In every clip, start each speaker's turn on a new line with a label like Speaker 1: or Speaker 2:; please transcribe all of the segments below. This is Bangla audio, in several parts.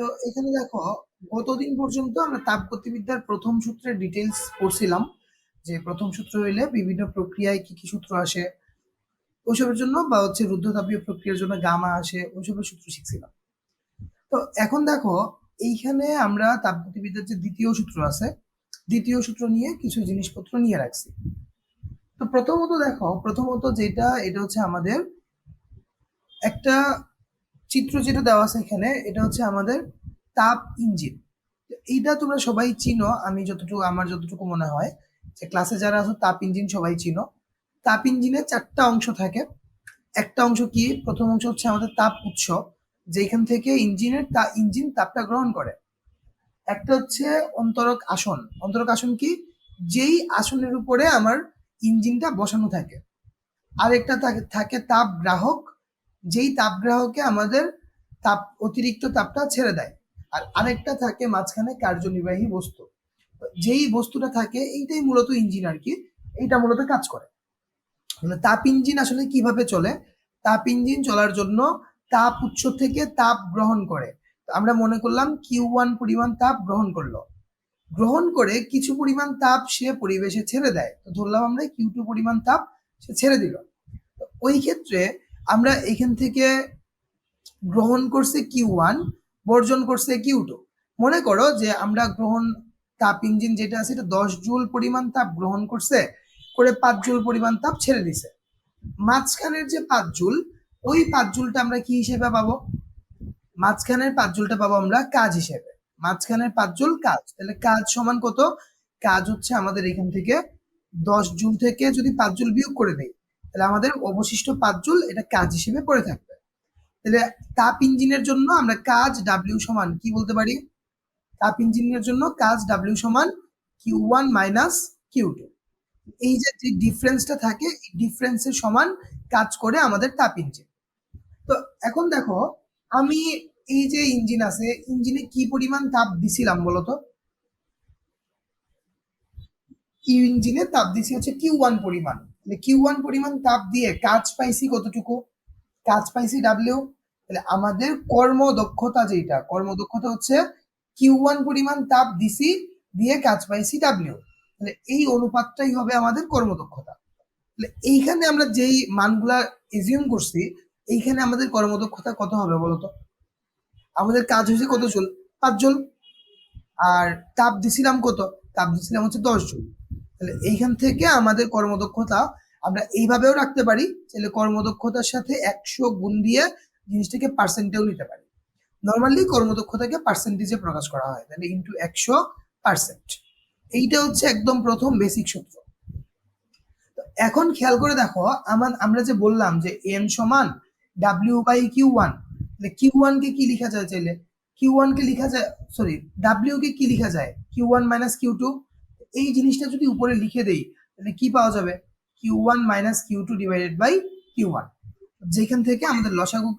Speaker 1: তো এখানে দেখো, গতদিন পর্যন্ত আমরা তাপগতিবিদ্যার প্রথম সূত্রের ডিটেলস পড়ছিলাম, যে প্রথম সূত্র হইলে বিভিন্ন প্রক্রিয়ায় কি কি সূত্র আসে ওইসবের জন্য, বা হচ্ছে রুদ্ধতাপীয় প্রক্রিয়ার জন্য গামা আসে, ওইসবের সূত্র শিখছিলাম। তো এখন দেখো, এইখানে আমরা তাপগতিবিদ্যার যে দ্বিতীয় সূত্র আছে, দ্বিতীয় সূত্র নিয়ে কিছু জিনিসপত্র নিয়ে রাখছি। তো প্রথমত দেখো, প্রথমত যেটা, এটা হচ্ছে আমাদের একটা চিত্র যেটা দেওয়া আছে এখানে, এটা হচ্ছে আমাদের তাপ ইঞ্জিন। এইটা তোমরা সবাই চিনো, আমি যতটুকু, আমার যতটুকু মনে হয় যে ক্লাসে যারা আছো তাপ ইঞ্জিন সবাই চিনো। তাপ ইঞ্জিনে চারটা অংশ থাকে। একটা অংশ কি, প্রথম অংশ হচ্ছে আমাদের তাপ উৎস, যেখান থেকে ইঞ্জিন তাপটা গ্রহণ করে। একটা হচ্ছে অন্তরক আসন। অন্তরক আসন কি, যেই আসনের উপরে আমার ইঞ্জিনটা বসানো থাকে। আরেকটা থাকে থাকে তাপ গ্রাহক, যেই তাপ গ্রাহকে আমাদের অতিরিক্ত তাপটা ছেড়ে দেয়। আর আরেকটা থাকে মাঝখানে কার্যনির্বাহী বস্তু। যেই বস্তুটা থাকে এইটাই মূলত ইঞ্জিন আর কি, এইটা মূলত কাজ করে। মানে তাপ ইঞ্জিন আসলে কিভাবে চলে, তাপ ইঞ্জিন চলার জন্য তাপ উৎস থেকে তাপ গ্রহণ করে। আমরা মনে করলাম Q1 পরিমাণ তাপ গ্রহণ করলো, গ্রহণ করে কিছু পরিমাণ তাপ সে পরিবেশে ছেড়ে দেয়, তো ধরলাম আমরা Q2 পরিমাণ তাপ সে ছেড়ে দিল। ওই ক্ষেত্রে আমরা এখান থেকে গ্রহণ করছে Q1, বর্জন করছে Q2। মনে করো যে আমরা তাপ ইঞ্জিন যেটা আছে এটা 10 জুল পরিমাণ তাপ গ্রহণ করছে, করে 5 জুল পরিমাণ তাপ ছেড়ে দিছে। মাঝখানের যে 5 জুল, ওই 5 জুলটা আমরা কি হিসেবে পাবো, মাঝখানের 5 জুলটা পাবো আমরা কাজ হিসেবে। মাঝখানের 5 জুল কাজ, তাহলে কাজ সমান কত, কাজ হচ্ছে আমাদের এখান থেকে 10 জুল থেকে যদি 5 জুল বিয়োগ করে দেই, তাহলে আমাদের অবশিষ্ট 5 জুল এটা কাজ হিসেবে পড়ে থাকবে। তাহলে তাপ ইঞ্জিনের জন্য আমরা কাজ ডাব্লিউ সমান কি বলতে পারি, তাপ ইঞ্জিনের জন্য কাজ ডাব্লিউ সমান Q1 মাইনাস Q2। এই যে ডিফারেন্সটা থাকে, এই ডিফারেন্সের সমান কাজ করে আমাদের তাপ ইঞ্জিন। তো এখন দেখো, আমি এই যে ইঞ্জিন আছে, ইঞ্জিনে কি পরিমাণ তাপ দিছিলাম বলতো, ইঞ্জিনে তাপ দিছি হচ্ছে Q1 পরিমাণ। Q1 পরিমাণ তাপ দিয়ে কাজ পাইছি কতটুকু, কাজ পাইছি ডাব্লিউ। তাহলে আমাদের কর্মদক্ষতা, যেটা কর্মদক্ষতা হচ্ছে Q1 পরিমাণ তাপ দিছি, দিয়ে কাজ পাইছি ডাব্লিউ। তাহলে এই অনুপাতটাই হবে আমাদের কর্মদক্ষতা। তাহলে এইখানে আমরা যেই মানগুলা এজিউম করছি, এইখানে আমাদের কর্মদক্ষতা কত হবে বলতো, আমাদের কাজ হয়েছে কত জুল, 5 জুল। আর তাপ দিছিলাম কত, তাপ দিছিলাম হচ্ছে 10 জুল। তাহলে এইখান থেকে আমাদের কর্মদক্ষতা আমরা এইভাবেও রাখতে পারি, তাহলে কর্মদক্ষতার সাথে 100 গুণ দিয়ে জিনিসটাকে পার্সেন্টেও নিতে পারি। নর্মালি কর্মদক্ষতাকে পার্সেন্টেজে প্রকাশ করা হয়, তাহলে ইন্টু 100%। এইটা হচ্ছে একদম প্রথম বেসিক সূত্র। এখন খেয়াল করে দেখো, আমরা যে বললাম যে এন সমান W/Q1, Q1 কে কি লেখা যায় চাইলে, Q1 কে লেখা যায়, সরি, W কে কি লেখা যায়, Q1 মাইনাস Q2। এই জিনিসটা যদি উপরে লিখে দেই, তাহলে কি পাওয়া যাবে, Q1 minus Q2 divided by Q1। যেখান থেকে আমাদের লসাগু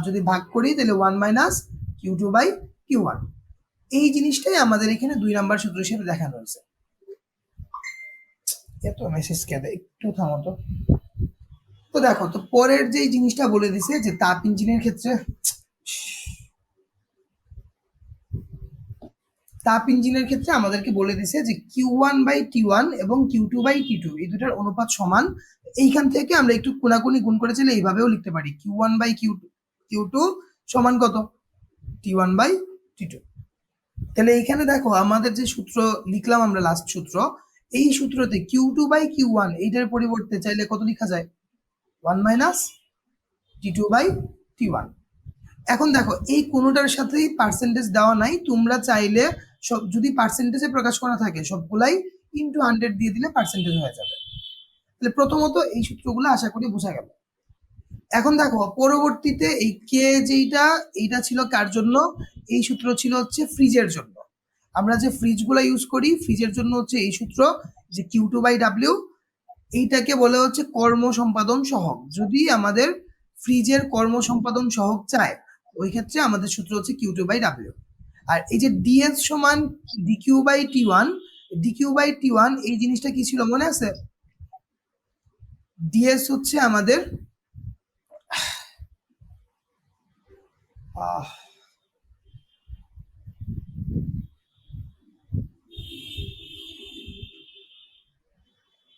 Speaker 1: যদি ভাগ করি, তাহলে 1 মাইনাস Q2/Q1। এই জিনিসটাই আমাদের এখানে 2 নাম্বার সূত্র হিসেবে দেখানো হয়েছে। এত মেসেজ কে দেয়, একটু থামো তো। তো দেখো, তো পরের যে জিনিসটা বলে দিছে যে তাপ ইঞ্জিনের ক্ষেত্রে, তাপ ইঞ্জিনের ক্ষেত্রে আমাদেরকে বলে দিছে যে Q1/T1 এবং Q2/T2 এই দুটার অনুপাত সমান। এইখান থেকে আমরা একটু কোনাকুনি গুণ করে চাইলে এইভাবেও লিখতে পারি, Q1/Q2 সমান কত, T1/T2। তাহলে এইখানে দেখো, আমাদের যে সূত্র লিখলাম আমরা, লাস্ট সূত্র, এই সূত্রতে Q2/Q1 এইটার পরিবর্তে চাইলে কত লেখা যায়, 1 মাইনাস T2/T1। এখন দেখো, এই কোনোটার সাথেই পার্সেন্টেজ দেওয়া নাই, তোমরা চাইলে সব যদি পার্সেন্টেজে প্রকাশ করা থাকে সবগুলাই ইন্টু 100 দিয়ে দিলে পার্সেন্টেজ হয়ে যাবে। তাহলে প্রথমত এই সূত্রগুলো আশা করি বোঝা গেল। এখন দেখো, পরবর্তীতে এই কে যেইটা, এইটা ছিল কার জন্য, এই সূত্র ছিল হচ্ছে ফ্রিজের জন্য। আমরা যে ফ্রিজগুলো ইউজ করি, ফ্রিজের জন্য হচ্ছে এই সূত্র, যে Q2/W। এইটাকে বলে হচ্ছে কর্ম সম্পাদন সহগ। যদি আমাদের ফ্রিজের কর্ম সম্পাদন সহগ চায়, ওই ক্ষেত্রে আমাদের সূত্র হচ্ছে Q2/W। আর এই যে ডিএস সমান DQ/T1, DQ/T1 এই জিনিসটা কি ছিল মনে আছে, ডিএস হচ্ছে আমাদের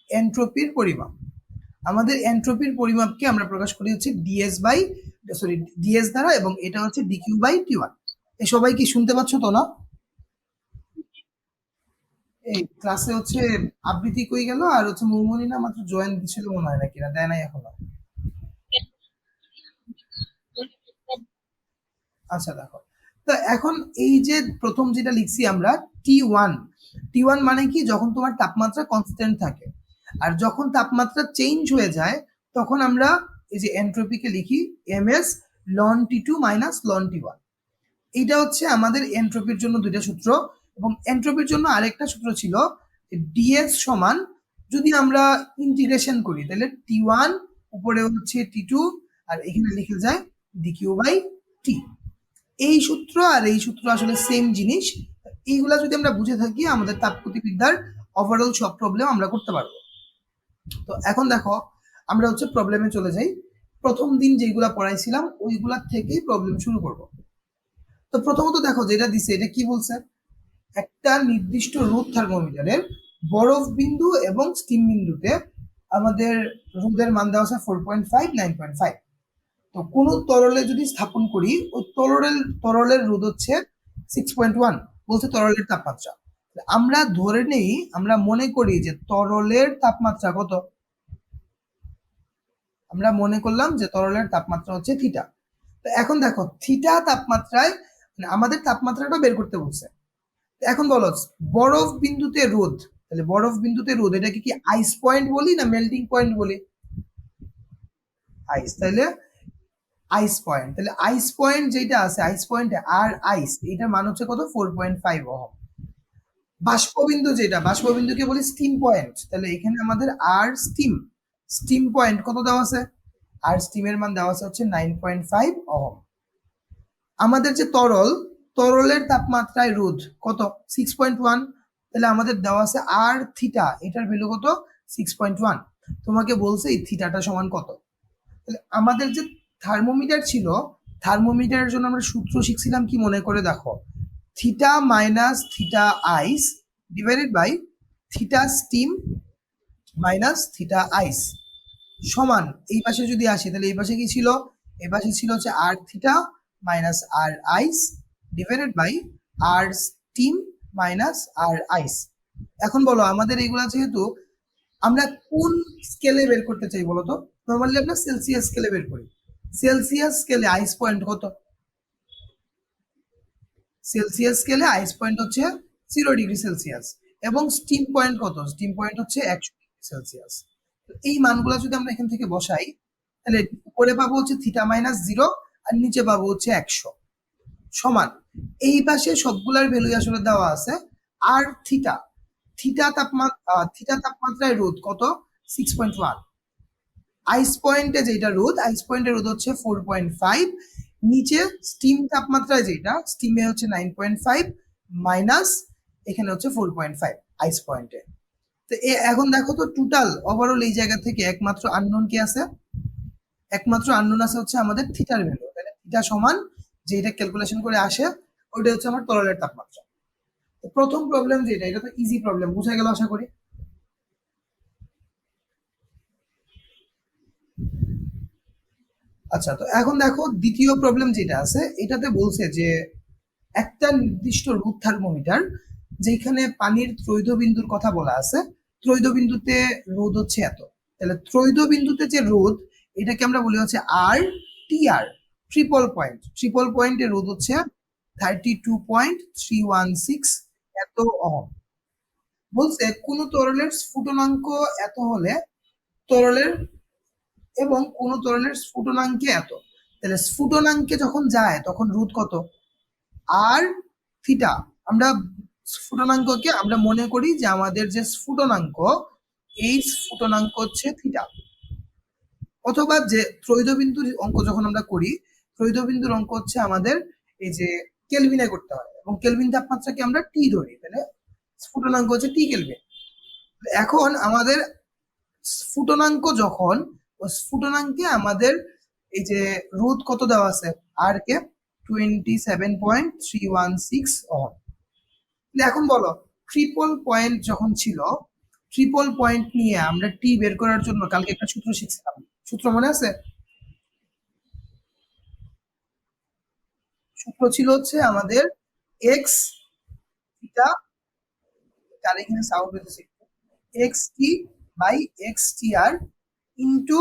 Speaker 1: এন্ট্রপির পরিমাপ। আমাদের এন্ট্রপির পরিমাপকে আমরা প্রকাশ করি হচ্ছে ডিএস দ্বারা, এবং এটা হচ্ছে ডিকিউ বাই টি1। এই সবাই কি শুনতে পাচ্ছ তো না? এই ক্লাসে হচ্ছে আবৃত্তি কই গেল, আর হচ্ছে মৌমনি না মাত্র জয়েন দিছিল মনে হয়, নাকি না দেয় নাই এখনো? আচ্ছা দেখো, তো এখন এই যে প্রথম যেটা লিখছি আমরা টি1, টি1 মানে কি, যখন তোমার তাপমাত্রা কনস্ট্যান্ট থাকে, আর যখন তাপমাত্রা চেঞ্জ হয়ে যায় তখন আমরা এই যে এন্ট্রপিকে লিখি MS loan T two minus ln টি1। এইটা হচ্ছে আমাদের এন্ট্রপির জন্য দুইটা সূত্র, এবং এন্ট্রপির জন্য আরেকটা সূত্র ছিল ডিএস সমান, যদি আমরা ইন্টিগ্রেশন করি তাহলে টি1 উপরে হচ্ছে টি2, আর এখানে লিখে যায় ডিকিউ বাই টি। এই সূত্র আর এই সূত্র আসলে সেম জিনিস। এইগুলা যদি আমরা বুঝে থাকি, আমাদের তাপগতিবিদ্যার ওভারঅল সব প্রবলেম আমরা করতে পারবো। তো এখন দেখো, আমরা হচ্ছে প্রবলেমে চলে যাই। প্রথম দিন যেগুলা পড়াইছিলাম ওইগুলা থেকেই প্রবলেম শুরু করব। তো প্রথমত দেখো যেটা দিছে, এটা কি বলছে, একটা নির্দিষ্ট রোদ থার্মোমিটারের বরফ বিন্দু এবং স্টিম বিন্দুতে আমাদের রোদের মান দেওয়া আছে 4.5, 9.5। তো কোন তরলে যদি স্থাপন করি, ওই তরলের রোধ হচ্ছে 6.1, বলছে তরলের তাপমাত্রা। আমরা ধরে নেই, আমরা মনে করি যে তরলের তাপমাত্রা কত, আমরা মনে করলাম যে তরলের তাপমাত্রা হচ্ছে থিটা। তো এখন দেখো থিটা তাপমাত্রায় আমাদের তাপমাত্রাটা বের করতে বলছে। এখন বলো বরফ বিন্দুতে রোধ, তাহলে বরফ বিন্দুতে রোধ এটাকে কি আইস পয়েন্ট বলি না মেল্টিং পয়েন্ট বলি? আইস, তাহলে আইস পয়েন্ট, তাহলে আইস পয়েন্ট যেটা আছে, আইস পয়েন্ট আর আইস, এটার মান হচ্ছে কত, 4.5 ওহম। বাষ্পবিন্দু যেটা, বাষ্পবিন্দুকে বলি স্টিম পয়েন্ট, তাহলে এখানে আমাদের আর স্টিম পয়েন্ট কত দেওয়া আছে, আর স্টিমের মান দেওয়া আছে হচ্ছে 9.5 ওহম। আমাদের যে তরলের তাপমাত্রায় রোধ কত, 6.1, তাহলে আমাদের দেওয়া আছে আর থিটা, এটার ভ্যালু কত, 6.1। তোমাকে বলছে এই থিটাটা সমান কত। তাহলে আমাদের যে থার্মোমিটার ছিল, থার্মোমিটারের জন্য আমরা সূত্র শিখছিলাম কি, মনে করে দেখো, theta minus theta ice divided by theta steam minus theta ice সমান, এই পাশে যদি আসি তাহলে এই পাশে কি ছিল, এই পাশে ছিল হচ্ছে R theta minus R ice divided by R steam minus R ice. এখন বলো আমাদের এগুলা যেহেতু আমরা কোন স্কেলে বের করতে চাই বলো তো, নর্মালি আমরা সেলসিয়াস স্কেলে বের করি। সেলসিয়াস স্কেলে আইস পয়েন্ট কত, সেলসিয়াস স্কেলে আইস পয়েন্ট হচ্ছে 0 ডিগ্রি সেলসিয়াস, এবং স্টিম পয়েন্ট কত, স্টিম পয়েন্ট হচ্ছে 100 ডিগ্রি সেলসিয়াস। এই মানগুলো যদি আমরা এখান থেকে বসাই, তাহলে উপরে পাবো হচ্ছে থিটা মাইনাস 0, আর নিচে পাবো হচ্ছে 100 সমান, এই পাশে সবগুলার ভ্যালু আসলে দেওয়া আছে। আর থিটা তাপমাত্রায় রোধ কত, 6.1। আইস পয়েন্টে যেটা রোধ, আইস পয়েন্টের রোধ হচ্ছে 4.5, নিচে স্টিম তাপমাত্রায় যেটা, স্টিমে হচ্ছে 9.5 মাইনাস এখানে হচ্ছে 4.5 আইস পয়েন্টে। তো এখন দেখো তো টোটাল ওভারঅল এই জায়গা থেকে একমাত্র আননোন কি আছে, একমাত্র আননোন আছে হচ্ছে আমাদের থিটার ভ্যালু। তাহলে থিটা সমান যেটা ক্যালকুলেশন করে আসে ওইটা হচ্ছে আমার তরলের তাপমাত্রা। তো প্রথম প্রবলেম যেটা, এটা তো ইজি প্রবলেম, বুঝা গেল আশা করি। আচ্ছা, তো এখন দেখো দ্বিতীয় প্রবলেম যেটা আছে, এটাতে বলছে যে একটা নির্দিষ্ট রোধ থার্মোমিটার, যেখানে পানির ত্রৈধ বিন্দুর কথা বলা আছে, ত্রৈধ বিন্দুতে রোধ হচ্ছে এত, তাহলে ত্রৈধ বিন্দুতে যে রোধ, এটাকে আমরা বলি হচ্ছে আর টি আর, ট্রিপল পয়েন্টের রোধ হচ্ছে 32.316 এত ওহম। বলছে কোন তরলের স্ফুটনাঙ্ক এত হলে তরলের, এবং কোন তরলের স্ফুটনাঙ্কে এত, তাহলে স্ফুটনাঙ্কে যখন যায় তখন রোধ কত, আর থিটা। আমরা স্ফুটনাঙ্ককে আমরা মনে করি যে আমাদের যে স্ফুটনাঙ্ক, এই স্ফুটনাঙ্ক হচ্ছে থিটা। অথবা যে ত্রৈধবিন্দুর অঙ্ক যখন আমরা করি, ত্রৈধবিন্দুর অঙ্ক হচ্ছে আমাদের এই যে কেলভিনে করতে হয়, এবং কেলভিন তাপমাত্রাকে আমরা টি ধরি, তাহলে স্ফুটনাঙ্ক হচ্ছে টি কেলভিন। এখন আমাদের স্ফুটনাঙ্ক যখন, ওই স্ফুটনাঙ্কে আমাদের এই যে রোধ কত দেওয়া আছে, আর কে 27.316 ওহম। এখন বলো ট্রিপল পয়েন্ট যখন ছিল, ট্রিপল পয়েন্ট নিয়ে আমরা টি বের করার জন্য কালকে একটা সূত্র শিখছিলাম, সূত্র মনে আছে? সূত্র ছিল হচ্ছে আমাদের এক্স থিটা, তার এখানে সাউন্ড হইতেছে x t by x t r into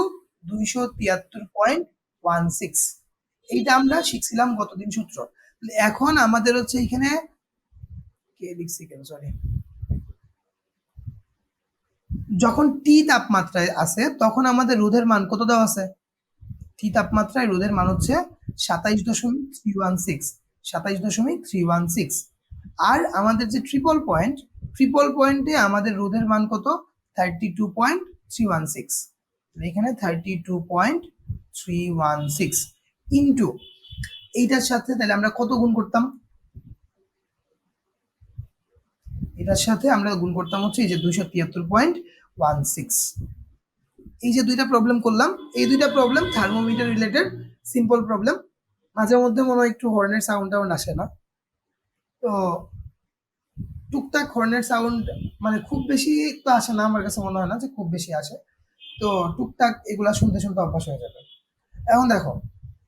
Speaker 1: 273.16, এইটা আমরা শিখছিলাম গতদিন সূত্র। এখন আমাদের হচ্ছে এখানে কে লিখছি কেন, সরি, যখন টি তাপমাত্রায় আছে তখন আমাদের রোধের মান কত দেওয়া আছে? টি তাপমাত্রায় রোধের মান হচ্ছে 27.316, 27.316। আর আমাদের যে ট্রিপল পয়েন্টে আমাদের রোধের মান কত? 32.316, এখানে 32.316 ইন্টু এইটার সাথে তাহলে আমরা কত গুণ করতাম? এটার সাথে আমরা গুণ করতাম হচ্ছে এই যে 273.16। এই যে দুইটা প্রবলেম করলাম, এই দুইটা problem thermometer related simple problem. মাঝে মধ্যে মনে হয় একটু হর্নের সাউন্ড টাউন্ড আসে না, তো টুকটাক হর্নের সাউন্ড মানে খুব বেশি তো আসে না, আমার কাছে মনে হয় না যে খুব বেশি আসে, তো টুকটাক এগুলা শুনতে শুনতে অভ্যাস হয়ে যাবে। এখন দেখো,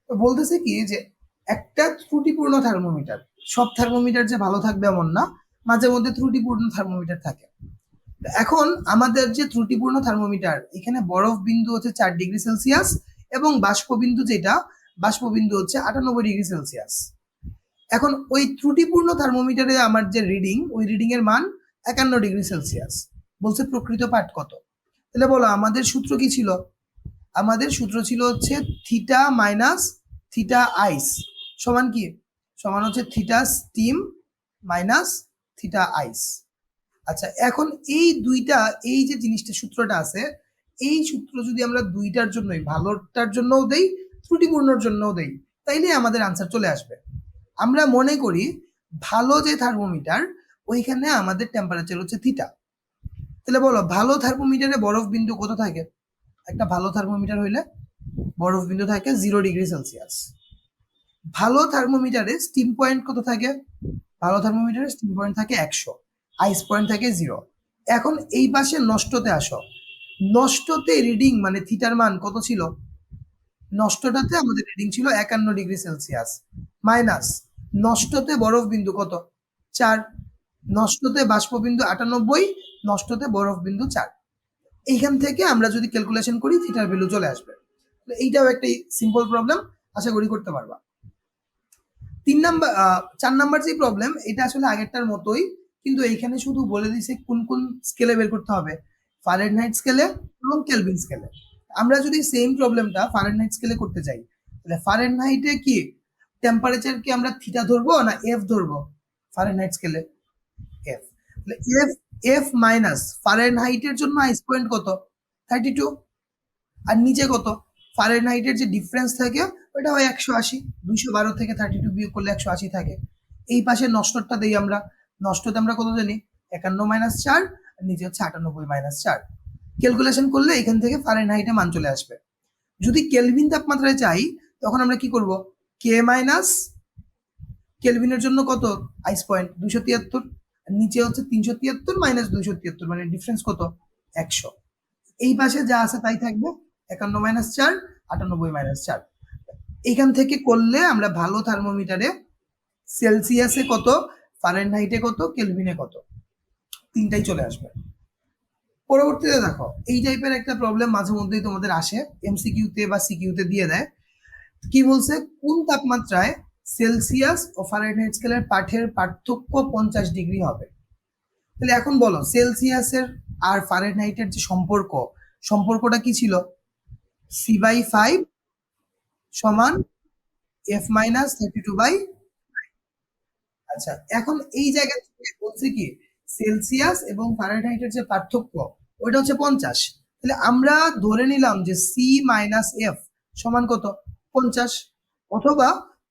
Speaker 1: তো বলতেছে কি যে একটা ত্রুটিপূর্ণ থার্মোমিটার, সব থার্মোমিটার যে ভালো থাকবে এমন না, মাঝে মধ্যে ত্রুটিপূর্ণ থার্মোমিটার থাকে। এখন আমাদের যে ত্রুটিপূর্ণ থার্মোমিটার, এখানে বরফ বিন্দু হচ্ছে 4 ডিগ্রি সেলসিয়াস এবং বাষ্পবিন্দু যেটা, বাষ্পবিন্দু হচ্ছে 98 ডিগ্রি সেলসিয়াস। এখন ওই ত্রুটিপূর্ণ থার্মোমিটারে আমার যে রিডিং, ওই রিডিং এর মান 51 ডিগ্রি সেলসিয়াস। বলছে প্রকৃত পাঠ কত? তাহলে বলো আমাদের সূত্র কি ছিল? আমাদের সূত্র ছিল হচ্ছে থিটা মাইনাস থিটা আইস সমান কি? সমান হচ্ছে থিটা স্টিম মাইনাস থিটা আইস। আচ্ছা, এখন এই দুইটা, এই যে জিনিসটা সূত্রটা আছে, এই সূত্র যদি আমরা দুইটার জন্যই, ভালোটার জন্যও দেই ত্রুটিপূর্ণর জন্যও দেই, তাইলে আমাদের আনসার চলে আসবে। আমরা মনে করি ভালো যে থার্মোমিটার, ওইখানে আমাদের টেম্পারেচার হচ্ছে থিটা। তাহলে বলো ভালো থার্মোমিটারে বরফ বিন্দু কত থাকে? একটা ভালো থার্মোমিটার হইলে বরফ বিন্দু থাকে 0 ডিগ্রি সেলসিয়াস। ভালো থার্মোমিটারে স্টিম পয়েন্ট কত থাকে? ভালো থার্মোমিটারে স্টিম পয়েন্ট থাকে 100, আইস পয়েন্ট থাকে 0। এখন এই পাশে নষ্টতে আসো, নষ্টতে রিডিং মানে থিটার মান কত ছিল? নষ্টটাতে আমাদের রিডিং ছিল 51 ডিগ্রি সেলসিয়াস মাইনাস নষ্টতে বরফ বিন্দু কত? 4, নষ্টতে বাষ্পবিন্দু 98, নষ্টতে বরফ বিন্দু 4। এইখান থেকে আমরা যদি ক্যালকুলেশন করি থিটার ভ্যালু চলে আসবে। এইটাও একটা সিম্পল প্রবলেম, আশা করি করতে পারবা। 4 নাম্বার যে প্রবলেম, এটা আসলে আগেরটার মতোই, কিন্তু এইখানে শুধু বলে দিছে কোন কোন স্কেলে বের করতে হবে, ফারেনহাইট স্কেলে এবং কেলভিন স্কেলে। আমরা যদি সেম প্রবলেমটা ফারেনহাইট স্কেলে করতে যাই, তাহলে ফারেনহাইটে কি টেম্পারেচার কি আমরা থিটা ধরবো না এফ ধরবো? ফারেনহাইট স্কেলে এফ, তাহলে এফ এফ মাইনাস ফারেনহাইটের জন্য আইস পয়েন্ট কত? 32। আর নিচে কত? ফারেনহাইটের যে ডিফারেন্স থাকে ওটা হয় 180, 212 থেকে 32 বিয়োগ করলে 180 থাকে। এই পাশে নষ্টটা দেই আমরা, নষ্টতে আমরা কত জানি? 51 মাইনাস 4, আর নিচে হচ্ছে 98 মাইনাস 4। ক্যালকুলেশন করলে এখান থেকে ফারেনহাইটে মান চলে আসবে। যদি কেলভিন তাপমাত্রায় চাই তখন আমরা কি করব? কে মাইনাস কেলভিনের জন্য কত আইস পয়েন্ট? 273, আর নিচে হচ্ছে 373 মাইনাস 273, মানে ডিফারেন্স কত? 100। এই পাশে যা আছে তাই থাকবে, 51 মাইনাস 4, 98 মাইনাস 4। এখান থেকে করলে আমরা ভালো থার্মোমিটারে সেলসিয়াসে কত, ফারেনহাইটে কত, কেলভিনে কত, তিনটাই চলে আসবে। পরবর্তীতে দেখো, এই টাইপের একটা প্রবলেম মাঝে মধ্যেই তোমাদের আসে, এমসিকিউতে বা সিকিউতে দিয়ে দেয়। কি বলছে? কোন তাপমাত্রায় সেলসিয়াস ও ফারেনহাইট স্কেলের পাঠের পার্থক্য 50 ডিগ্রি হবে? তাহলে এখন বলো সেলসিয়াসের আর ফারেনহাইটের যে সম্পর্কটা কি ছিল? C/5 সমান F মাইনাস 32/। আচ্ছা, এখন এই জায়গা থেকে বলছে কি সেলসিয়াস এবং ফারেনহাইটের যে পার্থক্য ওইটা হচ্ছে 50। তাহলে আমরা ধরে নিলাম যে সি মাইনাস এফ সমান কত? 50, অথবা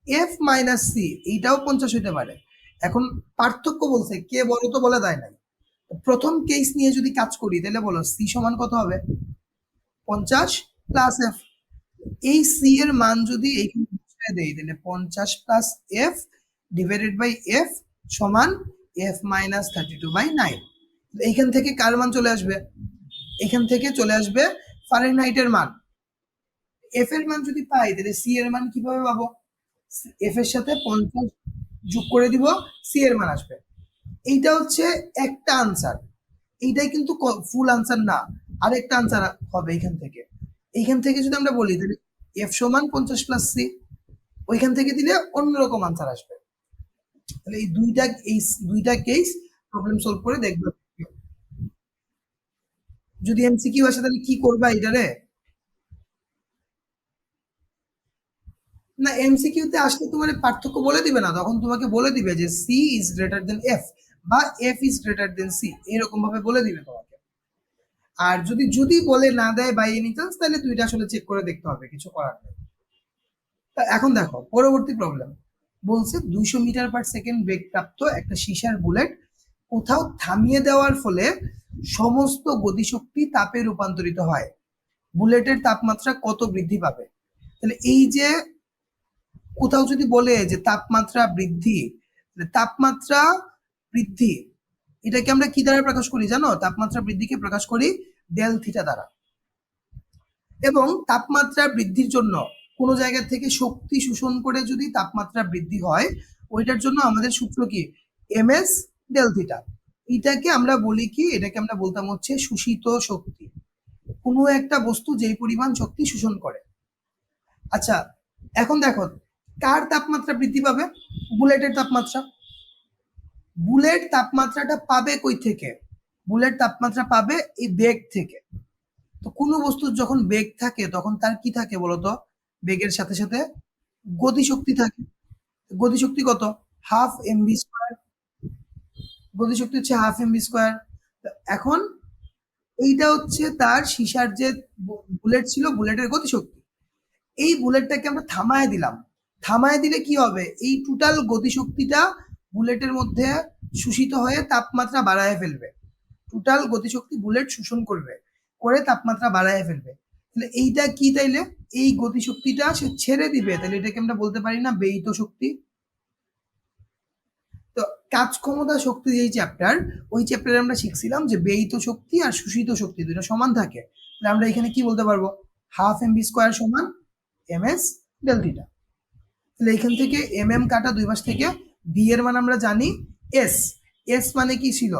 Speaker 1: এফ মাইনাস সি এইটাও 50 হইতে পারে। এখন পার্থক্য বলছে, কে বলো তো বলে দেয় নাই। প্রথম কেস নিয়ে যদি কাজ করি তাহলে বলো সি সমান কত হবে? 50 প্লাস এফ। এই সি এর মান যদি এইখানে বসায় দেই তাহলে 50 plus f divided by f সমান এফ মাইনাস 32/9। এইখান থেকে কার মান চলে আসবে? এখান থেকে চলে আসবে ফারেনহাইটের মান। এফ এর মান যদি পাই তাহলে সি এর মান কিভাবে পাবো? এফ এর সাথে 50 যোগ করে দিব, সি এর মান আসবে। এইটা হচ্ছে একটা আনসার, এইটাই কিন্তু ফুল আনসার না, আরেকটা আনসার হবে এইখান থেকে যদি আমরা বলি তাহলে এফ সমান 50 প্লাস সি, ওইখান থেকে দিলে অন্যরকম আনসার আসবে। তাহলে এই দুইটা কেস প্রবলেম সলভ করে দেখবে। যদি এমসিকিউ আসে তাহলে কি করবা এটারে? না, এমসিকিউ তে আসলে তোমার পার্থক্য বলে দিবে না, তখন তোমাকে বলে দিবে যে C is greater than F বা F is greater than C, এরকম ভাবে বলে দিবে তোমাকে। আর যদি যদি বলে না দেয় বাই এনি চান্স, তাহলে দুইটা আসলে চেক করে দেখতে হবে, কিছু করার নেই। তা এখন দেখো পরবর্তী প্রবলেম। বলছে 200 মিটার/সেকেন্ড বেগ প্রাপ্ত একটা সীসার বুলেট কোথাও থামিয়ে দেওয়ার ফলে সমস্ত গতিশক্তি তাপে রূপান্তরিত হয়, বুলেটের তাপমাত্রা কত বৃদ্ধি পাবে? তাহলে এই যে কোথাও যদি বলে যে তাপমাত্রা বৃদ্ধি, তাপমাত্রা বৃদ্ধি এটাকে আমরা কি দ্বারা প্রকাশ করি জানো? তাপমাত্রা বৃদ্ধিকে প্রকাশ করি ডেল থিটা দ্বারা। এবং তাপমাত্রা বৃদ্ধির জন্য কোনো জায়গা থেকে শক্তি শোষণ করে যদি তাপমাত্রা বৃদ্ধি হয়, ওইটার জন্য আমাদের সূত্র কি? M s del theta. এটাকে আমরা বলি কি? এটাকে আমরা বলতাম হচ্ছে শোষিত শক্তি, কোনো একটা বস্তু যেই পরিমাণ শক্তি শোষণ করে। আচ্ছা, এখন দেখো কার তাপমাত্রা বৃদ্ধি পাবে? বুলেটের তাপমাত্রা। বুলেট তাপমাত্রাটা পাবে কই থেকে? বুলেট তাপমাত্রা পাবে এই বেগ থেকে। তো কোনো বস্তুর যখন বেগ থাকে তখন তার কি থাকে বলতো? বেগের সাথে সাথে গতিশক্তি থাকে। গতিশক্তি কত? Half MV square. গতিশক্তি হচ্ছে হাফ এমভি স্কোয়ার। এখন এইটা হচ্ছে তার সীসার যে বুলেট ছিল, বুলেটের গতিশক্তি। এই বুলেটটাকে আমরা থামায় দিলাম, থামায় দিলে কি হবে? এই টোটাল গতিশক্তিটা বুলেটের মধ্যে শোষিত হয়ে তাপমাত্রা বাড়ায় ফেলবে। টোটাল গতিশক্তি বুলেট শোষণ করবে, করে তাপমাত্রা বাড়ায় ফেলবে। তাহলে এইটা কি? তাইলে এই গতিশক্তিটা সে ছেড়ে দিবে, তাহলে এটাকে আমরা বলতে পারি না ব্যয়িত শক্তি? তো কাজ ক্ষমতা শক্তি যেই চ্যাপ্টার, ওই চ্যাপ্টারে আমরা শিখছিলাম যে ব্যয়িত শক্তি আর শোষিত শক্তি দুটো সমান থাকে। তাহলে আমরা এখানে কি বলতে পারবো? হাফ এমভি স্কোয়ার সমান এম এস ডেল থিটা। তাহলে এখান থেকে এম এম কাটা দুই পাশ থেকে, বি এর মান আমরা জানি এস। এস মানে কি ছিল?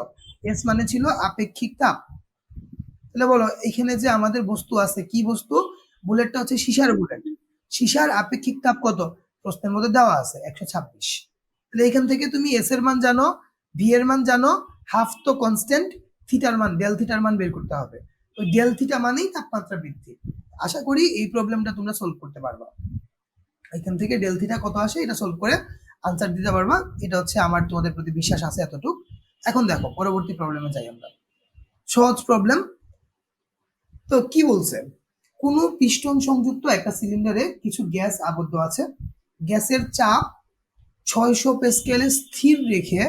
Speaker 1: এস মানে ছিল আপেক্ষিক তাপ। তাহলে বলো এখানে যে আমাদের বস্তু আছে, কি বস্তু? বুলেটটা হচ্ছে সীসার বুলেট। সীসার আপেক্ষিক তাপ কত? প্রশ্নের মধ্যে দেওয়া আছে 126। তাহলে এখান থেকে তুমি এস এর মান জানো, ভি এর মান জানো, হাফ তো কনস্ট্যান্ট, থিটার মান ডেল থিটার মান বের করতে হবে। ওই ডেল থিটা মানেই তাপমাত্রা বৃদ্ধি। আশা করি এই প্রবলেমটা তোমরা সলভ করতে পারবা। এখান থেকে ডেল থিটা কত আসে এটা সলভ করে আনসার দিতে পারবা, এটা হচ্ছে আমার তোমাদের প্রতি বিশ্বাস আছে এতটুকু। এখন দেখো পরবর্তী প্রবলেমে যাই আমরা। সহজ প্রবলেম। তো কি বলছে? কোনো পিস্টন সংযুক্ত একটা সিলিন্ডারে কিছু গ্যাস আবদ্ধ আছে। গ্যাসের চাপ 600 প্যাসকেলে স্থির রেখে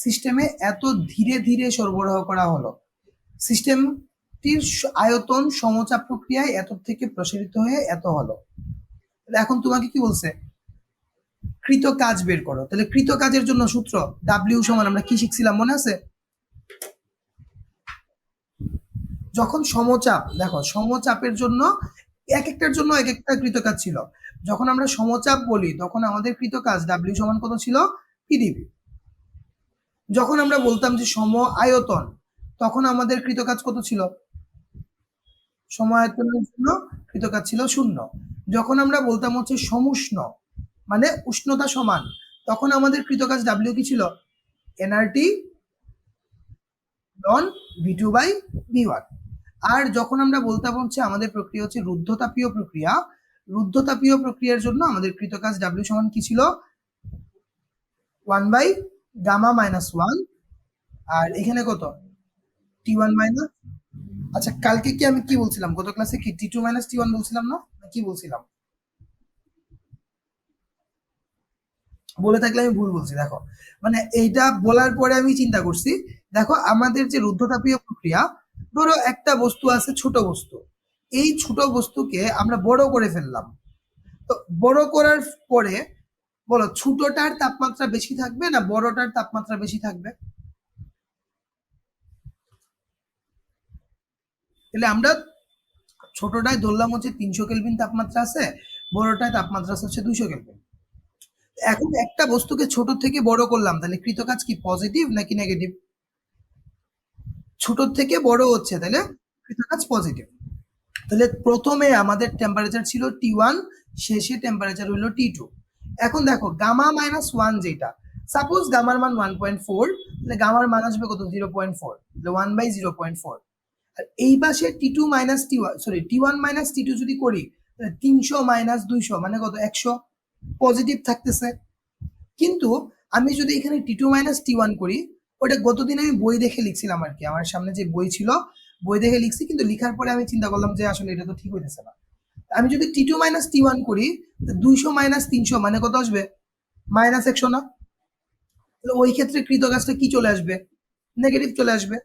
Speaker 1: সিস্টেমে এত ধীরে ধীরে সরবরাহ করা হলো, সিস্টেমটির আয়তন সমচাপ প্রক্রিয়ায় এত থেকে প্রসারিত হয়ে এত হলো। এখন তোমাকে কি বলছে? কৃত কাজ বের করো। তাহলে কৃত কাজের জন্য সূত্র ডাব্লিউ সমান আমরা কি শিখছিলাম মনে আছে? যখন সমচাপ, দেখো সমচাপের জন্য এক একটার জন্য এক একটা কৃতকাজ ছিল। যখন আমরা সমচাপ বলি তখন আমাদের কৃতকাজ ডাব্লিউ সমান কত ছিল? পিডিবি। যখন আমরা বলতাম যে সম আয়তন, তখন আমাদের কৃতকাজ কত ছিল? সম আয়তনের জন্য কৃতকাজ ছিল 0। যখন আমরা বলতাম হচ্ছে সমুষ্ণ মানে উষ্ণতা সমান, তখন আমাদের কৃতকাজ ডাব্লিউ কি ছিল? NRT ln V two by V one. আর যখন আমরা বলতাম হচ্ছে আমাদের প্রক্রিয়া হচ্ছে রুদ্ধতাপীয় প্রক্রিয়া, রুদ্ধতাপীয় প্রক্রিয়ার জন্য আমাদের কৃতকাজ ডাব্লিউ সমান কি ছিল? 1/γ-1। আর এখানে কত? টি1 মাইনাস। আচ্ছা কালকে কি আমি কি বলছিলাম? গত ক্লাসে কি টি2 মাইনাস টি1 বলছিলাম না? কি বলছিলাম? বলে থাকলে আমি ভুল বলছি। দেখো মানে এইটা বলার পরে আমি চিন্তা করছি, দেখো আমাদের যে রুদ্ধতাপীয় প্রক্রিয়া, ধরো একটা বস্তু আছে ছোট বস্তু, এই ছোট বস্তুকে আমরা বড় করে ফেললাম। তো বড় করার পরে বলো ছোটটার তাপমাত্রা বেশি থাকবে না বড়টার তাপমাত্রা বেশি থাকবে? তাহলে আমরা ছোটটায় ধরলাম হচ্ছে 300 কেলভিন তাপমাত্রা আছে, বড়টায় তাপমাত্রা আছে হচ্ছে 200 কেলভিন। এখন একটা বস্তুকে ছোট থেকে বড় করলাম, তাহলে কৃতকাজ কি পজিটিভ নাকি নেগেটিভ? ছোট থেকে বড় হচ্ছে, তাহলে কৃতকাজ পজিটিভ। তাহলে প্রথমে আমাদের টেম্পারেচার ছিল T1, শেষে টেম্পারেচার হলো T2। এখন দেখো গামা মাইনাস 1 যেটা, সাপোজ গামার মান 1.4, তাহলে গামার মান আসবে কত? 0.4, তাহলে 1/0.4। আর এই পাশে T2 minus T1, sorry T1 minus T2 যদি করি, তাহলে 300 মাইনাস 200 মানে কত? 100, পজিটিভ থাকতেছে। কিন্তু আমি যদি এখানে T2 মাইনাস T1 করি, ওটা গতদিন আমি বই দেখে লিখছিলাম আর কি, আমার সামনে যে বই ছিল বই দেখে লিখছি, কিন্তু লিখার পরে আমি চিন্তা করলাম যে আসলে এটা তো ঠিক হইতেছে না। আমি যদি T2 মাইনাস T1 করি, 200 মাইনাস 300 মানে কত আসবে? মাইনাস 100 না? তাহলে ওই ক্ষেত্রে কৃতকাজটা কি চলে আসবে? নেগেটিভ চলে আসবে।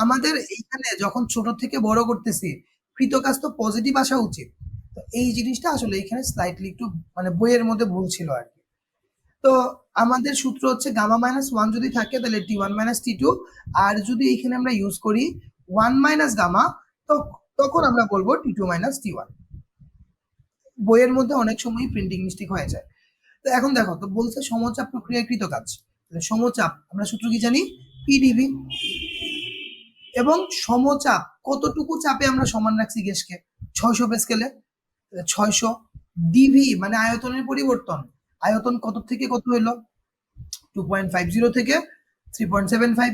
Speaker 1: আমাদের এইখানে যখন ছোট থেকে বড় করতেছি, কৃতকাজ তো পজিটিভ আসা উচিত। তো এই জিনিসটা আসলে এখানে স্লাইটলি একটু মানে বইয়ের মধ্যে ভুল ছিল আর কি। তো আমাদের সূত্র হচ্ছে গামা মাইনাস 1 যদি থাকে তাহলে T1 মাইনাস T2, আর যদি এখানে আমরা ইউজ করি 1 মাইনাস গামা, তো তখন আমরা বলবো T2 মাইনাস T1। বইয়ের মধ্যে অনেক সময় প্রিন্টিং মিস্টেক হয়ে যায়। তো এখন দেখো, তো বলছে সমচাপ প্রক্রিয়াকৃত কাজ, তাহলে সমচাপ আমরা সূত্র কি জানি? PdV। এবং সমচাপ কতটুকু চাপে আমরা সমান রাখছি গ্যাসকে? 600 প্যাসকেলে। 600 ডিভি মানে আয়তনের পরিবর্তন, আয়তন কত থেকে কত হলো? 2.50 থেকে 3.75।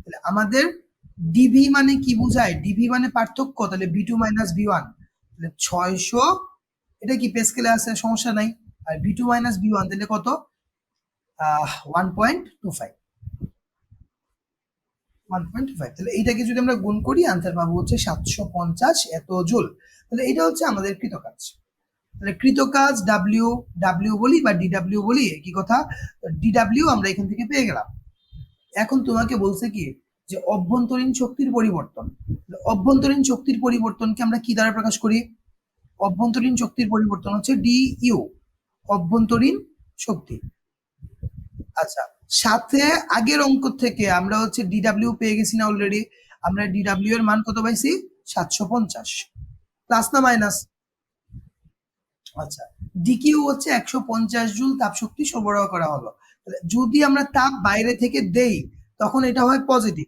Speaker 1: তাহলে আমাদের ডিভি মানে কি বোঝায়? ডিভি মানে পার্থক্য, তাহলে V2 মাইনাস V1, তাহলে 600, এটা কি প্যাসকেলে আছে, সমস্যা নাই। আর V2 মাইনাস V1 তাহলে কত? 1.25। 1.5, তাহলে এইটাকে যদি আমরা গুণ করি আনসার পাবো হচ্ছে 750 এত জুল। তাহলে এটা হচ্ছে আমাদের কৃতকাজ। তাহলে কৃতকাজ ডাব্লিউ, ডাব্লিউ বলি বা ডিডাব্লিউ বলি, কি কথা? ডিডাব্লিউ আমরা এখান থেকে পেয়ে গেলাম। এখন তোমাকে বলছে কি যে অভ্যন্তরীণ শক্তির পরিবর্তন। অভ্যন্তরীণ শক্তির পরিবর্তনকে আমরা কি দ্বারা প্রকাশ করি? অভ্যন্তরীণ শক্তির পরিবর্তন হচ্ছে ডিইউ, অভ্যন্তরীণ শক্তি। আচ্ছা, সাথে আগের অঙ্ক থেকে আমরা হচ্ছে ডিডাব্লিউ পেয়ে গেছি না অলরেডি? আমরা ডিডাব্লিউ এর মান কত পাইছি? 750। প্লাস না মাইনাস? আচ্ছা, ডিকিউ হচ্ছে 150 জুল তাপ শক্তি সরবরাহ করা হলো। তাহলে যদি আমরা তাপ বাইরে থেকে দেই তখন এটা হয় পজিটিভ,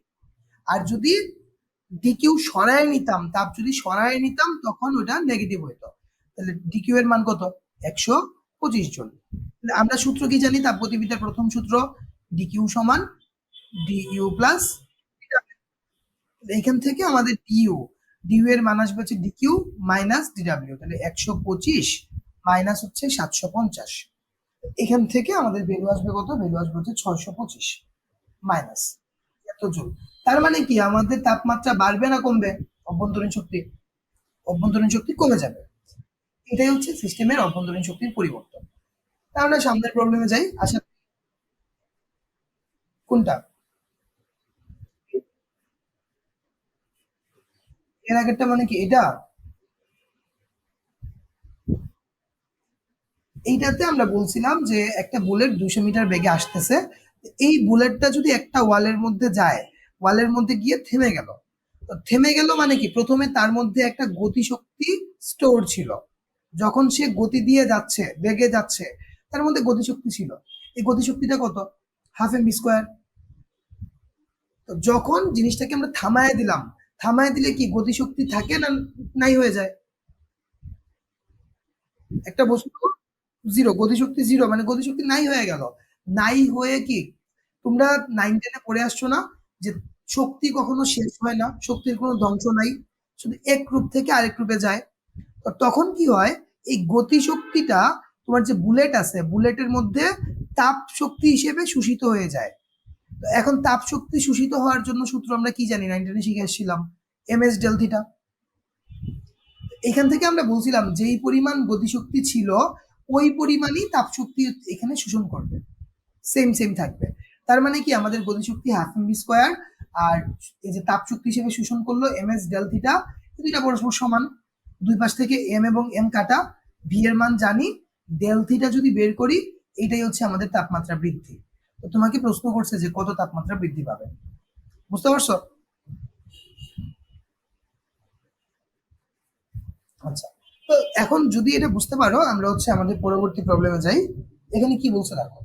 Speaker 1: আর যদি ডিকিউ সরায় নিতাম, তাপ যদি সরায় নিতাম তখন ওটা নেগেটিভ হইতো। তাহলে ডিকিউ এর মান কত? 125 জুল। আমরা সূত্র কি জানি? তাপগতিবিদ্যার প্রথম সূত্র ডিকিউ সমান ডিইউ প্লাস। এখান থেকে আমাদের ডিইউ, ডিইউ এর মান আসবে হচ্ছে ডিকিউ মাইনাস ডিডাব্লিউ, তাহলে 125 মাইনাস হচ্ছে 750। এখান থেকে আমাদের ভ্যালু আসবে কত? ভ্যালু আসবে হচ্ছে 625 মাইনাস এত জুল। তার মানে কি আমাদের তাপমাত্রা বাড়বে না কমবে? অভ্যন্তরীণ শক্তি, অভ্যন্তরীণ শক্তি কমে যাবে। এটাই হচ্ছে সিস্টেমের অভ্যন্তরীণ শক্তির পরিবর্তন। তাহলে সামনের প্রবলেমে যাই। আশা, কোনটা? এর আগেরটা মানে কি এটা? এইটাতে আমরা বলছিলাম যে একটা বুলেট 200 মিটার বেগে আসতেছে, এই বুলেটটা যদি একটা ওয়ালের মধ্যে যায়, ওয়ালের মধ্যে গিয়ে থেমে গেল, তো থেমে গেল মানে কি প্রথমে তার মধ্যে একটা গতিশক্তি স্টোর ছিল, যখন সে গতি দিয়ে যাচ্ছে, বেগে যাচ্ছে, তার মধ্যে গতিশক্তি ছিল। এই গতিশক্তিটা কত? Half m square. তো যখন জিনিসটাকে আমরা থামায় দিলাম, থামায় দিলে কি গতিশক্তি থাকে না নাই হয়ে যায়? একটা বস্তু জিরো, গতিশক্তি জিরো মানে গতিশক্তি নাই হয়ে গেল। নাই হয়ে কি, তোমরা 9-10-এ পড়ে আসছো না যে শক্তি কখনো শেষ হয় না, শক্তির কোনো ধ্বংস নাই, শুধু এক রূপ থেকে আরেক রূপে যায়। তো তখন কি হয়, এই গতিশক্তিটা তোমার যে বুলেট আছে, বুলেটের মধ্যে তাপ শক্তি হিসেবে শোষিত হয়ে যায়। তো এখন তাপ শক্তি শোষিত হওয়ার জন্য সূত্র আমরা কি জানি? 9-10-এ শিখে এসেছিলাম, এমএস ডেল থিটা। এখান থেকে আমরা বলছিলাম যেই পরিমাণ গতিশক্তি ছিল ওই পরিমাণই তাপ শক্তি এখানে শোষণ করবে, সেম সেম থাকবে। তার মানে কি আমাদের গতিশক্তি হাফ এম ভি স্কোয়ার, আর এই যে তাপ শক্তি হিসেবে শোষণ করলো এম এস ডেল থিটা, দুইটা পরস্পর সমান। দুই পাশ থেকে এম এবং এম কাটা, ভি এর মান জানি, ডেল থিটা যদি বের করি, এটাই হচ্ছে আমাদের তাপমাত্রা বৃদ্ধি। তো তোমাকে প্রশ্ন করছে যে কত তাপমাত্রা বৃদ্ধি পাবে, বুঝতে পারছো? আচ্ছা, তো এখন যদি এটা বুঝতে পারো আমরা হচ্ছে আমাদের পরবর্তী প্রবলেমে যাই। এখানে কি বলছে দেখো,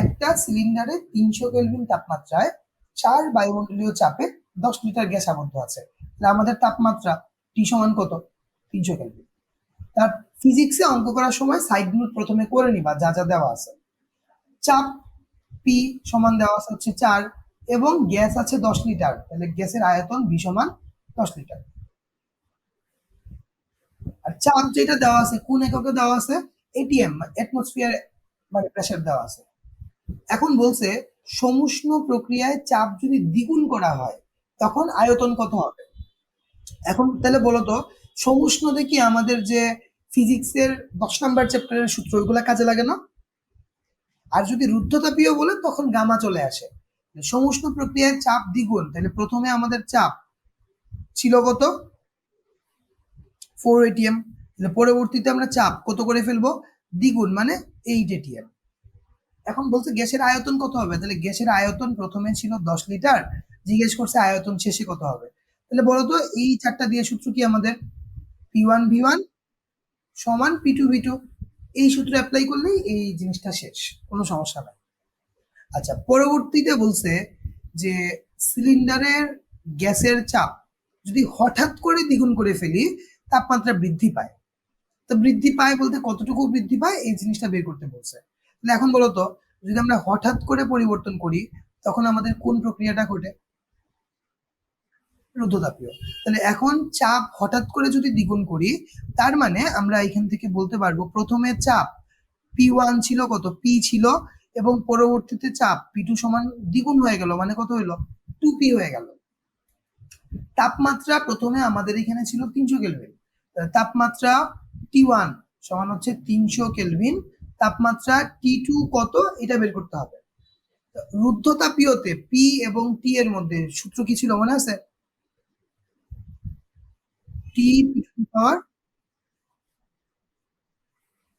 Speaker 1: একটা সিলিন্ডারে ৩০০ কেলভিন তাপমাত্রায় ৪ বায়ুমণ্ডলীয় চাপে ১০ লিটার গ্যাস আবদ্ধ আছে। তাহলে আমাদের তাপমাত্রা টি সমান কত? ৩০০ কেলভিন। তার ফিজিক্সে অঙ্ক করার সময় সাইড নোট প্রথমে করে নিবা যা যা দেওয়া আছে। চাপ পি সমান দেওয়া আছে হচ্ছে ৪ এবং গ্যাস আছে ১০ লিটার, তাহলে গ্যাসের আয়তন ভি সমান ১০ লিটার। আর চাপ যেটা দেওয়া আছে কোন এককে দেওয়া আছে? এটিএম, অ্যাটমসফিয়ার মানে প্রেসার দেওয়া আছে। এখন বলছে সমুষ্ণ প্রক্রিয়ায় চাপ যদি দ্বিগুণ করা হয় তখন আয়তন কত হবে? এখন তাহলে বলতো সমুষ্ণতে কি আমাদের যে ফিজিক্সের ১০ নম্বর চ্যাপ্টারের সূত্র ওইগুলা কাজে লাগে না? আর যদি রুদ্ধতাপীয় বলে তখন গামা চলে আসে। সমুষ্ণ প্রক্রিয়ায় চাপ দ্বিগুণ, তাহলে প্রথমে আমাদের চাপ ছিল কত? 4 atm, তাহলে পরবর্তীতে আমরা চাপ কত করে ফেলবো? দ্বিগুণ মানে 8 atm। এখন বলছে গ্যাসের আয়তন কত হবে? তাহলে গ্যাসের আয়তন প্রথমে ছিল ১০ লিটার, জিজ্ঞেস করছে আয়তন শেষে কত হবে। তাহলে বলতো এই চারটা দিয়ে সূত্র কি আমাদের? P1V1 সমান P2V2, এই সূত্র অ্যাপ্লাই করলেই এই জিনিসটা শেষ, কোনো সমস্যা নাই। আচ্ছা, পরবর্তীতে বলছে যে সিলিন্ডারের গ্যাসের চাপ যদি হঠাৎ করে দ্বিগুণ করে ফেলি তাপমাত্রা বৃদ্ধি পায়। তো বৃদ্ধি পায় বলতে কতটুকু বৃদ্ধি পায় এই জিনিসটা বের করতে বলছে। তাহলে এখন বলতো যদি আমরা হঠাৎ করে পরিবর্তন করি তখন আমাদের কোন প্রক্রিয়াটা ঘটে? রুদ্ধতাপীয়। তাহলে এখন চাপ হঠাৎ করে যদি দ্বিগুণ করি তার মানে আমরা এখান থেকে বলতে পারবো প্রথমে চাপ P1 ছিল কত? P ছিল, এবং পরবর্তীতে চাপ P2 সমান দ্বিগুণ হয়ে গেল মানে কত হইলো? 2P হয়ে গেল। তাপমাত্রা প্রথমে আমাদের এখানে ছিল ৩০০ কেলভিন, তাপমাত্রা T1 সমান হচ্ছে ৩০০ কেলভিন, তাপমাত্রা T2 কত এটা বের করতে হবে। রুদ্ধতাপীয়তে পি এবং টি এর মধ্যে সূত্র কি ছিল মনে আছে? T to the power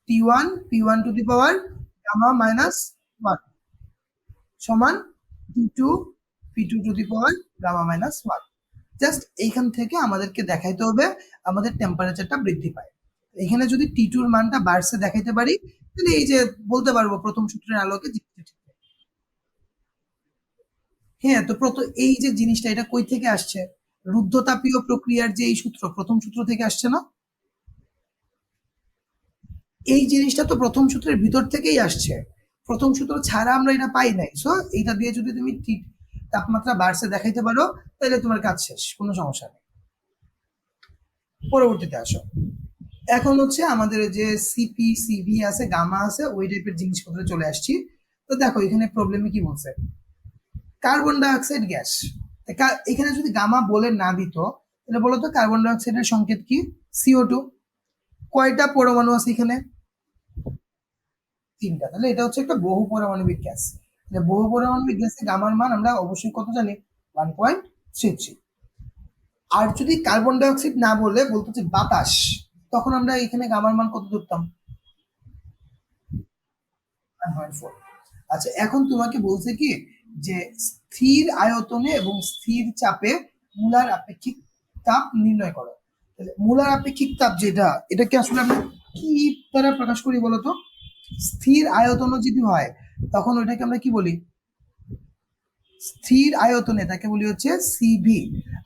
Speaker 1: T1 P1 to the power gamma minus 1 সমান T2 P2 to the power gamma minus 1। Just এইখান থেকে আমাদেরকে দেখাইতে হবে আমাদের টেম্পারেচারটা বৃদ্ধি পায়। এখানে যদি T2 এর মানটা বাড়ছে দেখাইতে পারি তাহলে এই যে বলতে পারবো প্রথম সূত্রের আলোকে হ্যাঁ। তো এই যে জিনিসটা এটা কই থেকে আসছে? রুদ্ধতাপীয় প্রক্রিয়ার যে এই সূত্র প্রথম সূত্র থেকে আসছে না? এই জিনিসটা তো প্রথম সূত্রের ভিতর থেকেই আসছে, প্রথম সূত্র ছাড়া আমরা এটা পাই নাই। সো এইটা দিয়ে যদি তুমি তাপমাত্রা বাড়ছে দেখাইতে পারো তাহলে তোমার কাজ শেষ, কোনো সমস্যা নেই। পরবর্তীতে আসো, এখন হচ্ছে আমাদের যে সিপি সিভি আছে গামা আছে ওই টাইপের জিনিসপত্রে চলে আসছি। তো দেখো এখানে প্রবলেমে কি বলছে, কার্বন ডাইঅক্সাইড গ্যাস। এখানে যদি গামা বলে না দিত তাহলে বলতো কার্বন ডাইঅক্সাইডের সংকেত কি? CO2। কয়টা পরমাণু আছে এখানে? 3টা। তাহলে এটা হচ্ছে একটা বহু পারমাণবিক গ্যাস। বহু পারমাণবিক গ্যাসে গামার মান আমরা অবশ্যই কত জানি? 1.33। আর যদি কার্বন ডাইঅক্সাইড না বলে বলতো যে বাতাস, তখন আমরা এখানে গামার মান কত ধরতাম? 1.4। আচ্ছা, এখন তোমাকে বলছে কি যে স্থির আয়তনে এবং স্থির চাপে মূলার আপেক্ষিক তাপ নির্ণয় করো। তাহলে মূলার আপেক্ষিক তাপ যেটা, এটাকে আসলে আমরা কি দ্বারা প্রকাশ করি বলতো? স্থির আয়তন যদি হয় তখন ওইটাকে আমরা কি বলি? স্থির আয়তনে তাকে বলি হচ্ছে সিভি।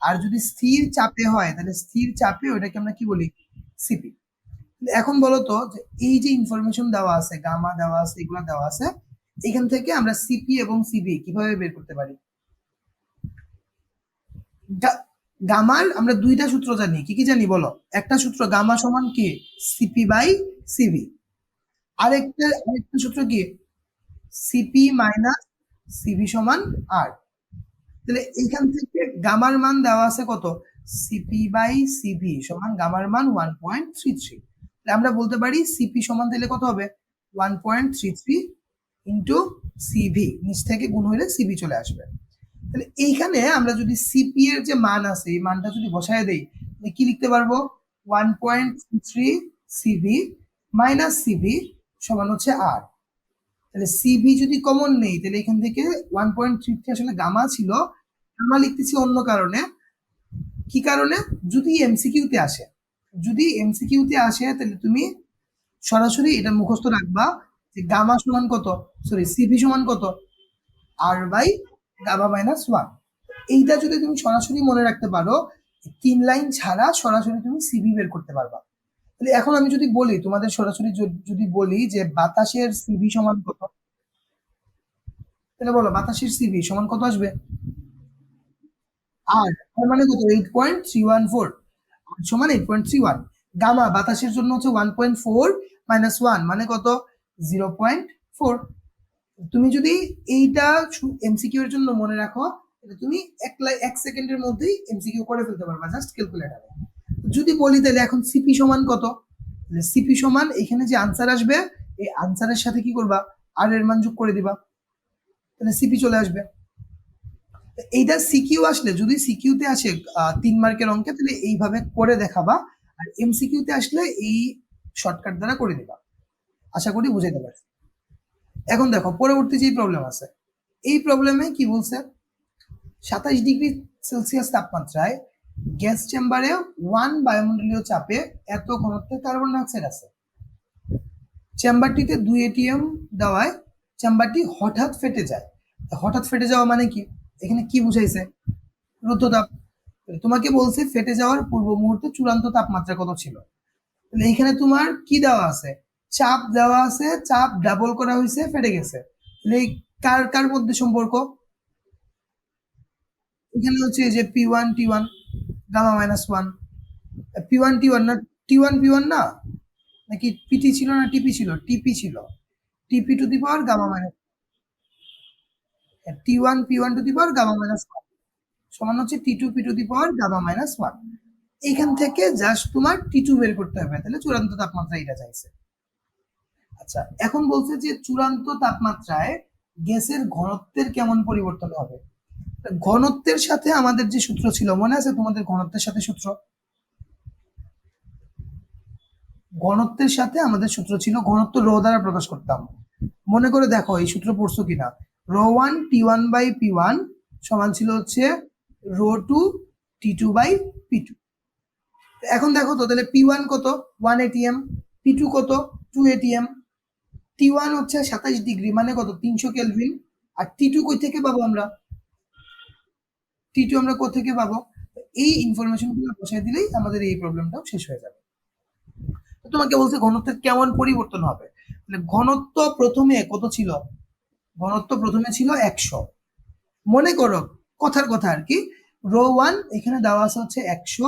Speaker 1: আর যদি স্থির চাপে হয় তাহলে স্থির চাপে ওইটাকে আমরা কি বলি? সিপি। এখন বলতো যে এই যে ইনফরমেশন দেওয়া আছে, গামা দেওয়া আছে, এগুলো দেওয়া আছে, এখান থেকে আমরা সিপি এবং সিভি কিভাবে বের করতে পারি? গামার আমরা দুইটা সূত্র জানি, কি কি জানি বলো? একটা সূত্র গামা সমান কি? CP by CV. আরেকটা সূত্র কি? সিপি মাইনাস সিভি সমান আর। তাহলে এইখান থেকে গামার মান দেওয়া আছে কত? সিপি বাই সিভি সমান গামার মান 1.33। আমরা বলতে পারি সিপি সমান তাহলে কত হবে? 1.33 ইন্টু সিভি, নিচ থেকে গুণ হইলে সিভি চলে আসবে। তাহলে এইখানে আমরা যদি সিপি এর যে মান আছে এই মানটা যদি বসায় দেই তাহলে কি লিখতে পারবো? 1.33 সিভি মাইনাস সিভি সমান হচ্ছে আর। তাহলে সিভি যদি কমন নেই তাহলে এখান থেকে 1.33 আসলে গামা ছিল, গামা লিখতেছি অন্য কারণে। কি কারণে? যদি এমসিকিউতে আসে যদি এমসিকিউ তে আসে তাহলে তুমি সরাসরি এটা মুখস্থ রাখবা যে গামা সমান কত, সরি সিভি সমান কত, আর বাই গামা মাইনাস ওয়ান। এইটা যদি তুমি সরাসরি মনে রাখতে পারো, 3 লাইন ছাড়া সরাসরি তুমি সিভি বের করতে পারবা। তাহলে এখন আমি যদি বলি তোমাদের সরাসরি যদি বলি যে বাতাসের সিভি সমান কত, তাহলে বলো বাতাসের সিভি সমান কত আসবে? আর তার মানে কত, 8.314, সমান 8.31। গামা বাতাসের জন্য হচ্ছে 1.4 মাইনাস 1 মানে কত, 0.4। তুমি যদি এইটা এমসিকিউ এর জন্য মনে রাখো, তাহলে তুমি 1 সেকেন্ডের মধ্যেই এমসিকিউ করে ফেলতে পারবা জাস্ট ক্যালকুলেটারে। যদি বলি তাহলে এখন সিপি সমান কত, তাহলে সিপি সমান এখানে যে আনসার আসবে এই আনসারের সাথে কি করবা, আর এর মান যোগ করে দিবা, তাহলে সিপি চলে আসবে। এইটা সিকিউ আসলে, যদি সিকিউ তে আসে 3 মার্কের অঙ্কে, তাহলে এইভাবে করে দেখাবা, আর এমসিকিউ তে আসলে এই শর্টকাট দ্বারা করে দিবা। আশা করি বুঝাইতে পারছি। এখন দেখো পরবর্তী যে প্রবলেম আছে, এই প্রবলেমে কি বলছে, 27 ডিগ্রি সেলসিয়াস তাপমাত্রায় গ্যাস চেম্বারে 1 বায়ুমণ্ডলীয় চাপে এত ঘনত্বের কার্বন ডাইঅক্সাইড আছে। চেম্বারটিতে 2 ATM দেওয়ায় চেম্বারটি হঠাৎ ফেটে যায়। হঠাৎ ফেটে যাওয়া মানে কি, এখানে কি বুঝাইছে, রুদ্ধতাপ। তোমাকে বলছে ফেটে যাওয়ার পূর্ব মুহূর্তে চূড়ান্ত তাপমাত্রা কত ছিল। তাহলে এখানে তোমার কি দেওয়া আছে, চাপ দেওয়া আছে, চাপ ডাবল করা হয়েছে, ফেটে গেছে। তাহলে কার কার মধ্যে সম্পর্ক, এখানে হচ্ছে যে P1 T1 gamma minus one, P1 T1 না, T1 P1 না, নাকি পিটি ছিল না টিপি ছিল, টিপি ছিল, TP to the power gamma minus, T1 P1 to the power gamma minus one সমান হচ্ছে T2 P to the power gamma minus one. এইখান থেকে জাস্ট তোমার T2 বের করতে হবে, তাহলে চূড়ান্ত তাপমাত্রা এটা চাইছে। আচ্ছা এখন বলছে যে চূড়ান্ত তাপমাত্রায় গ্যাসের ঘনত্বের কেমন পরিবর্তন হবে। ঘনত্বের সাথে আমাদের যে সূত্র ছিল, মনে আছে তোমাদের ঘনত্বের সাথে সূত্র, ঘনত্বের সাথে আমাদের সূত্র ছিল ঘনত্ব রো দ্বারা প্রকাশ করতাম। মনে করে দেখো এই সূত্র পড়ছো কিনা, ρ1 T1/P1 সমান ছিল হচ্ছে ρ2 T2/P2। এখন দেখো তো তাহলে P1 কত, 1 ATM, P2 কত, 2 ATM। T1 হচ্ছে 27 ডিগ্রি মানে কত, 300 কেলভিন। আর T2 কই থেকে পাবো আমরা, T2 আমরা কোথা থেকে পাবো, এই ইনফরমেশন গুলো বসাই দিলেই আমাদের এই প্রবলেমটাও শেষ হয়ে যাবে। তোমাকে বলছে ঘনত্বের কেমন পরিবর্তন হবে, মানে ঘনত্ব প্রথমে কত ছিল, ঘনত্ব প্রথমে ছিল 100। মনে করো কথার কথা আর কি, ρ1 এখানে দেওয়া আছে হচ্ছে 100,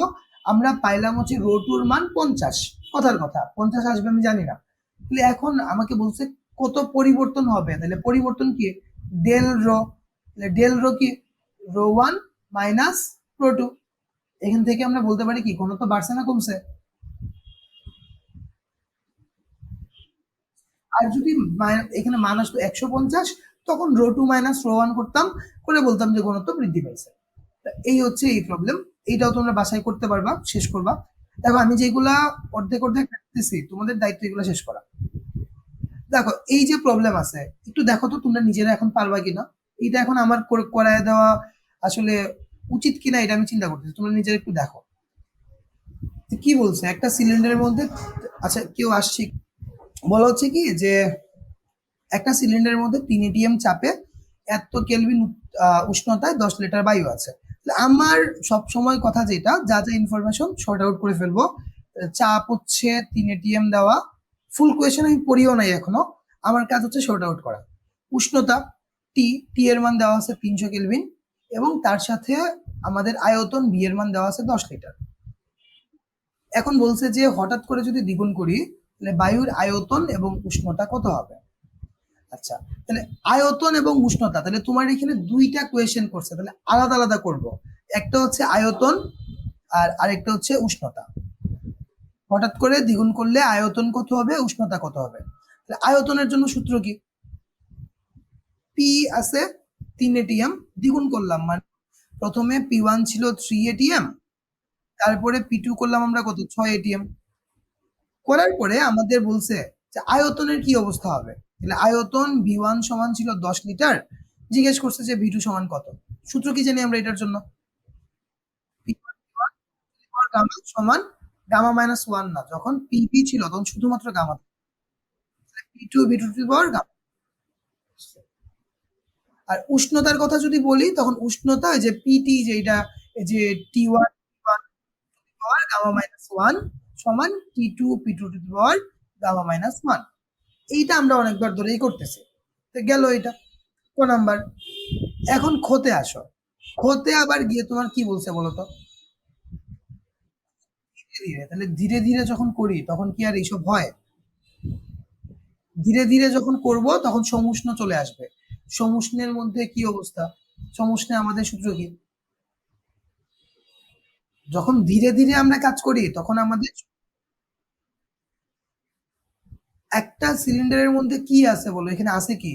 Speaker 1: আমরা পাইলাম হচ্ছে ρ2 এর মান 50, কথার কথা 50 আসবে আমি জানি না। তাহলে এখন আমাকে বলছে কত পরিবর্তন হবে, তাহলে পরিবর্তন কি, ডেল রো, তাহলে ডেল রো কি, ρ1 মাইনাস ρ2। এখান থেকে আমরা বলতে পারি কি ঘনত্ব বাড়ছে না কমছে। আর যদি এখানে মান আসতো 150, তখন ρ2 মাইনাস ρ1 করতাম, করে বলতাম যে ঘনত্ব বৃদ্ধি পাইছে। এই হচ্ছে এই প্রবলেম, এইটাও তোমরা বাসায় করতে পারবা, শেষ করবা। দেখো আমি যেগুলা অর্ধেক অর্ধেক রাখতেছি, তোমাদের দায়িত্ব এগুলো শেষ করা। দেখো এই যে প্রবলেম আছে, একটু দেখো তো তোমরা নিজেরা এখন পারবা কিনা, এটা এখন আমার করায় দেওয়া আসলে উচিত কিনা এটা আমি চিন্তা করতেছি, তোমরা নিজেরা একটু দেখো কি বলছে একটা সিলিন্ডারের মধ্যে। আচ্ছা কেউ আসছে, বলা হচ্ছে কি যে একটা সিলিন্ডারের মধ্যে 3 ATM চাপে এত কেলভিন উষ্ণতায় 10 লিটার বায়ু আছে। আমার সব সময় কথা যেটা, যা যা ইনফরমেশন শর্ট আউট করে ফেলবো। চাপ হচ্ছে 3 ATM দেওয়া, ফুল কোয়েশন আমি পড়িও নাই এখনো, আমার কাজ হচ্ছে শর্ট আউট করা। উষ্ণতা টি, টি এর মান দেওয়া আছে 300 কেলভিন, এবং তার সাথে আমাদের আয়তন বি এর মান দেওয়া আছে 10 লিটার। এখন বলছে যে হঠাৎ করে যদি দ্বিগুণ করি, তাহলে বায়ুর আয়তন এবং উষ্ণতা কত হবে। আচ্ছা তাহলে আয়তন এবং উষ্ণতা, তাহলে তোমার এখানে দুইটা কোয়েশ্চেন করছে, তাহলে আলাদা আলাদা করব। একটা হচ্ছে আয়তন আর আরেকটা হচ্ছে উষ্ণতা। হঠাৎ করে দ্বিগুণ করলে আয়তন কত হবে, উষ্ণতা কত হবে। তাহলে আয়তনের জন্য সূত্র কি, পি আছে 3 ATM, দ্বিগুণ করলাম মানে প্রথমে P1 ছিল 3 ATM, তারপরে P2 করলাম আমরা কত, 6 ATM। করার পরে আমাদের বলছে যে আয়তনের কি অবস্থা হবে, তাহলে আয়তন V1 সমান ছিল 10 লিটার, জিজ্ঞেস করছে যে V2 সমান কত। সূত্র কি জানি আমরা এটার জন্য, P1 সমান গামা মাইনাস ওয়ান না, যখন পিভি ছিল তখন শুধুমাত্র গামা, পি2 গামা। আর উষ্ণতার কথা যদি বলি তখন উষ্ণতা যে পিটি, যেটা যে টি1 গামা মাইনাস ওয়ান সমান টি2 গামা মাইনাস ওয়ান। এইটা আমরা অনেকবার ধরেই করতেছি, তো গেল এটা ক নাম্বার। এখন খতে আসো, খতে আবার গিয়ে তোমার কি বলছে বলতো, ধীরে ধীরে। তাহলে ধীরে ধীরে যখন করি তখন কি আর এইসব হয়? ধীরে ধীরে যখন করব তখন সমুষ্ণ চলে আসবে। সমুষ্ণের মধ্যে কি অবস্থা? সমুষ্ণে আমাদের সূত্র কি? যখন ধীরে ধীরে আমরা কাজ করি তখন আমাদের একটা সিলিন্ডারের মধ্যে কি আছে বলো, এখানে আছে কি?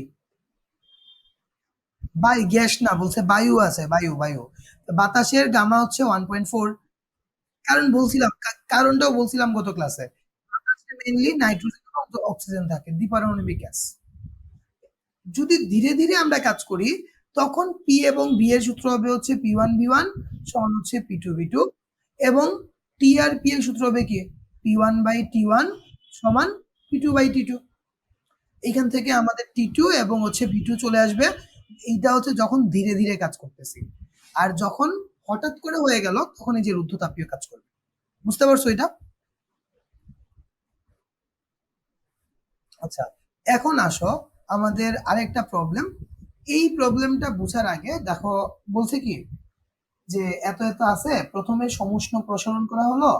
Speaker 1: গ্যাস না, বলছে বায়ু আছে, বায়ু বায়ু। তো বাতাসের গামা হচ্ছে 1.4। কারণ বলছিলাম, কারণটাও বলছিলাম গত ক্লাসে, বাতাসে মেইনলি নাইট্রোজেন এবং অক্সিজেন থাকে, দ্বিপারমাণবিক গ্যাস। যদি ধীরে ধীরে আমরা কাজ করি তখন পি এবং বি এর সূত্র হবে হচ্ছে P1V1 সমান হচ্ছে P2V2, এবং টি আর পি এর সূত্র হবে কি? P1/T1 সমান P2/T2। এইখান থেকে আমাদের T2 এবং হচ্ছে V2 চলে আসবে। এইটা হচ্ছে যখন ধীরে ধীরে কাজ করতেছি। আর যখন হঠাৎ করে হয়ে গেল তখন এই যে রুদ্ধতাপীয় কাজ করবে। বুঝতে পারছো এটা? আচ্ছা, এখন আসো আমাদের আরেকটা প্রবলেম। এই প্রবলেমটা বোঝার আগে দেখো, বলছে কি যে এত এত আছে, প্রথমে সমুষ্ণ প্রসারণ করা হলো,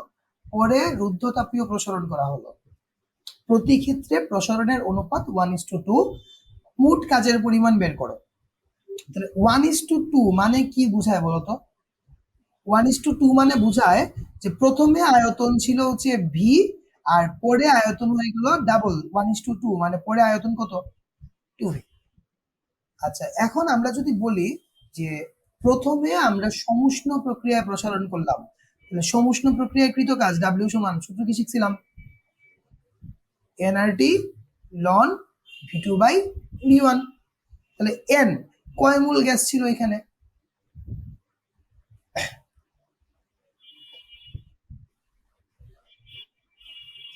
Speaker 1: পরে রুদ্ধতাপীয় প্রসারণ করা হলো। প্রতি ক্ষেত্রে প্রসারণের অনুপাত 1:2, মোট কাজের পরিমাণ বের করো। তাহলে 1:2 মানে কি বুঝায় বলতো? 1:2 মানে বুঝায় যে প্রথমে আয়তন ছিল হচ্ছে ভি, আর পরে আয়তন হয়ে গেল ডাবল 1:2, মানে পরে আয়তন কত? 2v। আচ্ছা, এখন আমরা যদি বলি যে প্রথমে আমরা সমুষ্ণ প্রক্রিয়ায় প্রসারণ করলাম, তাহলে সমুষ্ণ প্রক্রিয়াকৃত কাজ ডাব্লিউ সমান, সূত্র কি শিখছিলাম? NRT loan V2/V1। তাহলে এন কয় মোল গ্যাস ছিল এখানে?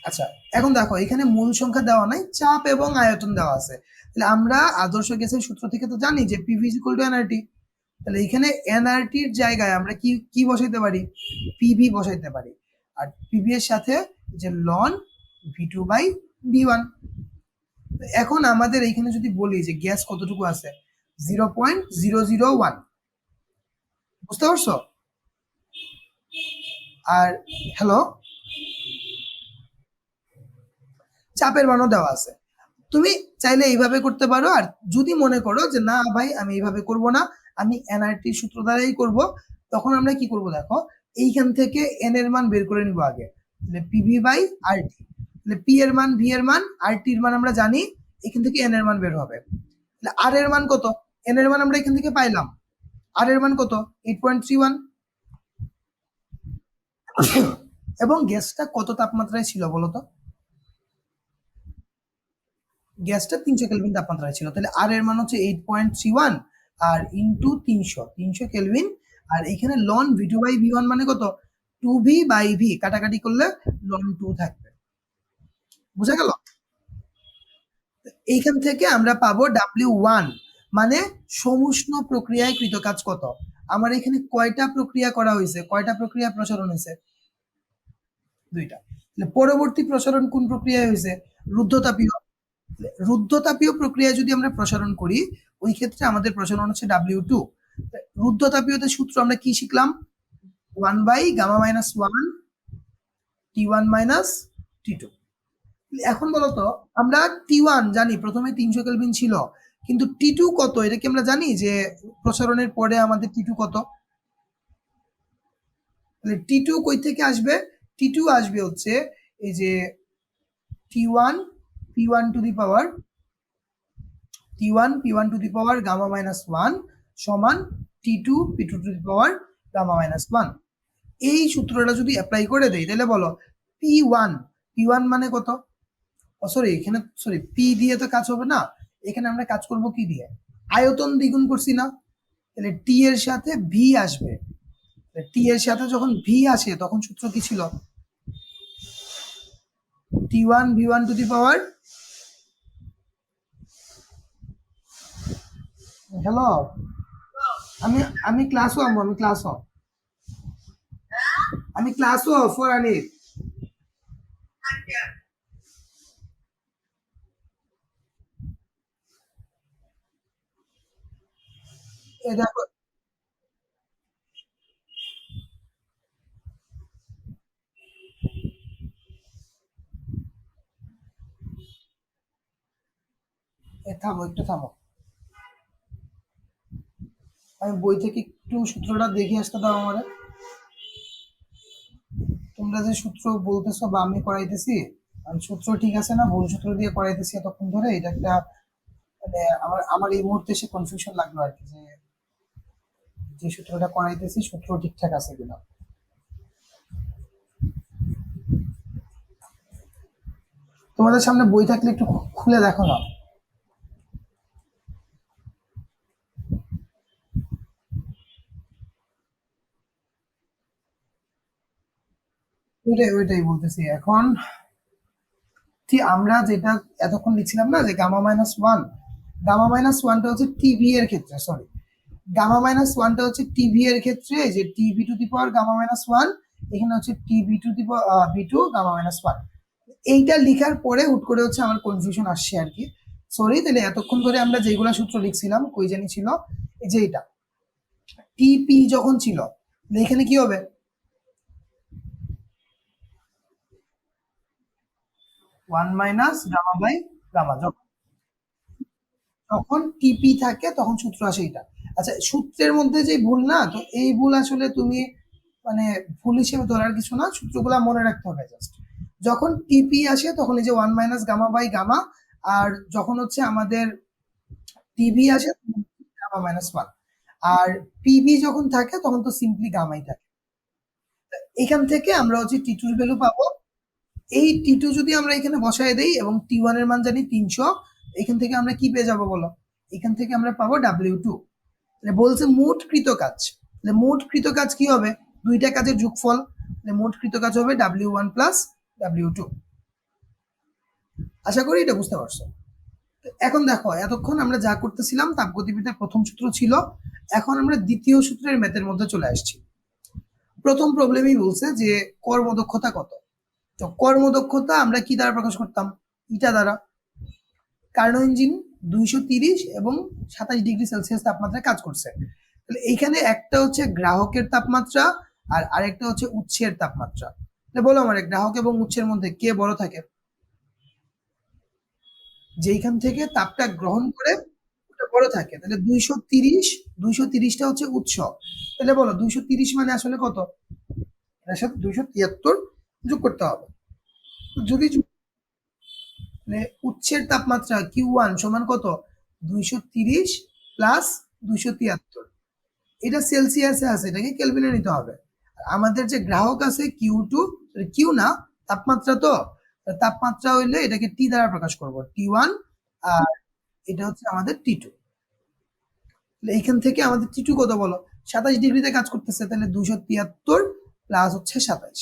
Speaker 1: আচ্ছা, এখন দেখো এখানে মূল সংখ্যা দেওয়া নাই, চাপ এবং আয়তন দেওয়া আছে। তাহলে আমরা আদর্শ গ্যাসের সূত্র থেকে তো জানি যে পিভি ইকুয়াল টু এনআরটি। তাহলে এখানে এনআরটির জায়গায় আমরা কি কি বসাইতে পারি? পিভি বসাইতে পারি। আর পিভি এর সাথে যে লন V2/V1। এখন আমাদের এইখানে যদি বলি যে গ্যাস কতটুকু আছে, 0.001। বুঝতে পারছো? আর হ্যালো, চাপের মানও দেওয়া আছে। তুমি চাইলে এইভাবে করতে পারো, আর যদি মনে করো যে না ভাই আমি এইভাবে করব না, আমি এনআরটি সূত্র দ্বারাই করব, তখন আমরা কি করব দেখো, এইখান থেকে এন এর মান বের করে নিব আগে। তাহলে পিভি/আরটি, তাহলে পি এর মান, ভি এর মান, আর টি এর মান আমরা জানি, এখান থেকে এন এর মান বের হবে। তাহলে আর এর মান কত? এন এর মান আমরা এখান থেকে পাইলাম, আর এর মান কত? 8.31। এবং গ্যাসটা কত তাপমাত্রায় ছিল বলতো? গ্যাসটা 300 কেলভিন তাপমাত্রায় ছিল। তাহলে আর এর মান হচ্ছে 8.31, আর ইন্টু 300 কেলভিন। আর এখানে লন V2/V1 মানে কত? 2V/V, কাটাকাটি করলে লন 2 থাকবে। বুঝা গেল? এইখান থেকে আমরা পাবো W1, মানে সমুষ্ণ প্রক্রিয়ায় কৃত কাজ কত। আমার এখানে কয়টা প্রক্রিয়া করা হয়েছে, কয়টা প্রক্রিয়া প্রসারণ হয়েছে? 2টা। পরবর্তী প্রসারণ কোন প্রক্রিয়ায় হয়েছে? রুদ্ধতাপীয়। রুদ্ধতাপীয় প্রক্রিয়া যদি আমরা প্রসারণ করি, ওই ক্ষেত্রে আমাদের প্রসারণ হচ্ছে W2। রুদ্ধতাপীয়তে সূত্র আমরা কি শিখলাম? 1/Γ-1 T1 - T2। এখন বলতো, আমরা T1 জানি প্রথমে 300 কেলভিন ছিল, কিন্তু T2 কত এটা কি আমরা জানি যে প্রসারণের পরে আমাদের T2 কত? তাহলে T2 কই থেকে আসবে? T2 আসবে হচ্ছে এই যে T1 P1 টু দি পাওয়ার Γ-1 সমান T2 P2 টু দি পাওয়ার Γ-1। এই সূত্রটা যদি অ্যাপ্লাই করে দেই তাহলে বলো P1 মানে কত? সরি পি দিয়ে তো কাজ হবে না, এখানে আমরা কাজ করব কি দিয়ে? আয়তন দ্বিগুণ করছি না, তাহলে টি এর সাথে ভি আসবে। টি এর সাথে যখন ভি আসে তখন সূত্র কি ছিল? T1 V1 two the power, hello, আমি আমি ক্লাসও আনবো, আমি ক্লাসও ফর আনিত। এ দেখো, থামো একটু থামো, আমি বই থেকে একটু সূত্রটা দেখে আসতে দাও আমারে। তোমরা যে সূত্র বলতেছো বা আমি করাইতেছি, আমি সূত্র ঠিক আছে না ভুল সূত্র দিয়ে করাইতেছি এতক্ষণ ধরে, এটা একটা মানে আমার আমার এই মুহূর্তে এসে কনফিউশন লাগলো আর কি, যে যে সূত্রটা করাইতেছি সূত্র ঠিকঠাক আছে কিনা। তোমাদের সামনে বই থাকলে একটু খুলে দেখো না। ওইটাই বলতেছি এখন। ঠিক আমরা যেটা এতক্ষণ লিখছিলাম না, যে গামা গামা মাইনাস ওয়ানটা হচ্ছে টিভি এর ক্ষেত্রে, সরি, গামা মাইনাস ওয়ানটা হচ্ছে টিভি এর ক্ষেত্রে, যে TV to the power gamma minus one, এখানে হচ্ছে TV to the V to gamma minus one. এইটা লিখার পরে হুট করে হচ্ছে আমার কনফিউশন আসছে আর কি। সরি, তাহলে এতক্ষণ ধরে আমরা যেগুলা সূত্র লিখছিলাম কই জানি ছিল, এই যে এটা টিপি যখন ছিল, তাহলে এখানে কি হবে? One minus gamma by gamma. যখন টিপি থাকে তখন সূত্র আসে এটা। আচ্ছা, সূত্রের মধ্যে যে ভুল না, তো এই ভুল আসলে তুমি মানে ভুল হিসেবে ধরার কিছু না, সূত্রগুলা মনে রাখতে হবে জাস্ট। যখন টিপি আসে তখন এই যে one minus gamma by gamma, আর যখন হচ্ছে আমাদের টিভি আসে গামা মাইনাস ওয়ান, আর পিবি যখন থাকে তখন তো সিম্পলি গামাই থাকে। এখান থেকে আমরা হচ্ছে টি টুর ভ্যালু পাবো। এই টি টু যদি আমরা এখানে বসায় দেই এবং টি ওয়ান এর মান জানি 300, এখান থেকে আমরা কি পেয়ে যাবো বলো? এখান থেকে আমরা পাবো W2। বলছে মোট কৃত কাজ, তাহলে মোট কৃত কাজ কি হবে? দুইটা কাজের যোগফল, তাহলে মোট কৃত কাজ হবে W1 প্লাস W2। আশা করি এটা বুঝতে পারছো। এখন দেখো, এতক্ষণ আমরা যা করতেছিলাম তাপগতিবিদ্যার প্রথম সূত্র ছিল, এখন আমরা দ্বিতীয় সূত্রের ম্যাথের মধ্যে চলে আসছি। প্রথম প্রবলেমই বলছে যে কর্মদক্ষতা কত। তো কর্মদক্ষতা আমরা কি দ্বারা প্রকাশ করতাম? ইটা দ্বারা। কার্নো ইঞ্জিন 230 এবং 27 ডিগ্রি সেলসিয়াস তাপমাত্রায় কাজ করছে। তাহলে এইখানে একটা হচ্ছে গ্রাহকের তাপমাত্রা আর আরেকটা হচ্ছে উৎসের তাপমাত্রা। বলো আমার, গ্রাহক এবং উৎসের মধ্যে কে বড় থাকে? যেইখান থেকে তাপটা গ্রহণ করে ওটা বড় থাকে। তাহলে 230টা হচ্ছে উৎস। তাহলে বলো 230 মানে আসলে কত? এর সাথে 273 যোগ করতে হবে। যদি মানে উৎসের তাপমাত্রা Q1 সমান কত? 230 প্লাস 273। এটা সেলসিয়াসে আছে, এটাকে কেলভিনে নিতে হবে। আমাদের যে গ্রাহক আছে Q2, কিউ না, তাপমাত্রা তো, তাপমাত্রা হইলে এটাকে টি দ্বারা প্রকাশ করব, T1, আর এটা হচ্ছে আমাদের T2। এইখান থেকে আমাদের T2 কত বলো? 27 ডিগ্রিতে কাজ করতেছে, তাহলে 273 প্লাস হচ্ছে 27।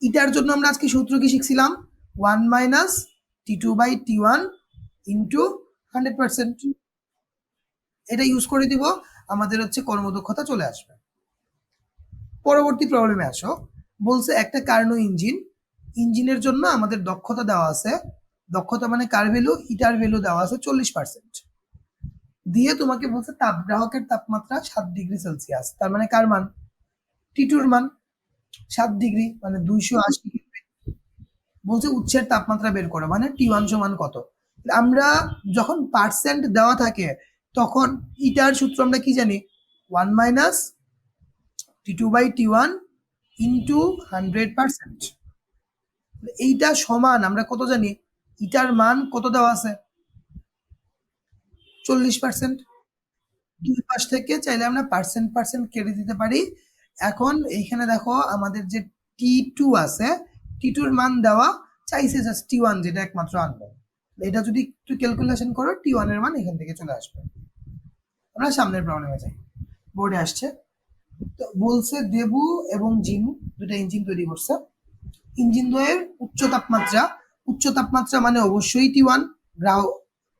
Speaker 1: এটার জন্য আমরা আজকে সূত্র কি শিখছিলাম? 1 - T2/T1 ইন্টু 100%। এটা ইউজ করে দিব, আমাদের হচ্ছে কর্মদক্ষতা চলে আসবে। পরবর্তী প্রবলেমে আসো। বলছে একটা কার্নো ইঞ্জিনের জন্য আমাদের দক্ষতা দেওয়া আছে, দক্ষতা মানে কার ভ্যালু, ইটার ভ্যালু দেওয়া আছে 40%। দিয়ে তোমাকে বলছে গ্রাহকের তাপমাত্রা 7 ডিগ্রি সেলসিয়াস, তার মানে কার মান? টি2 এর মান 7 ডিগ্রি, মানে 280। বলছে উৎসের তাপমাত্রা বের করো, মানে T1 সমান কত? আমরা যখন পার্সেন্ট দেওয়া থাকে তখন ইটার সূত্র আমরা কি জানি? 1 - T2/T1 ইন্টু 100%। এইটা সমান আমরা কত জানি? ইটার মান কত দেওয়া আছে? 40%। দুই পাশ থেকে চাইলে আমরা পার্সেন্ট পার্সেন্ট কেটে দিতে পারি। এখন এইখানে দেখো আমাদের যে T2 আছে, T2 এর মান দেওয়া, চাইছে জাস্ট T1 যেটা একমাত্র আনবো। এটা যদি একটু ক্যালকুলেশন করো, T1 এর মান এখান থেকে চলে আসবে। আমরা সামনের প্রবলেমে যাই। বোর্ডে আসছে। তো বলছে দেবু এবং জিনু দুটা ইঞ্জিন তৈরি করছে। ইঞ্জিন দ্বয়ের উচ্চ তাপমাত্রা মানে অবশ্যই T1,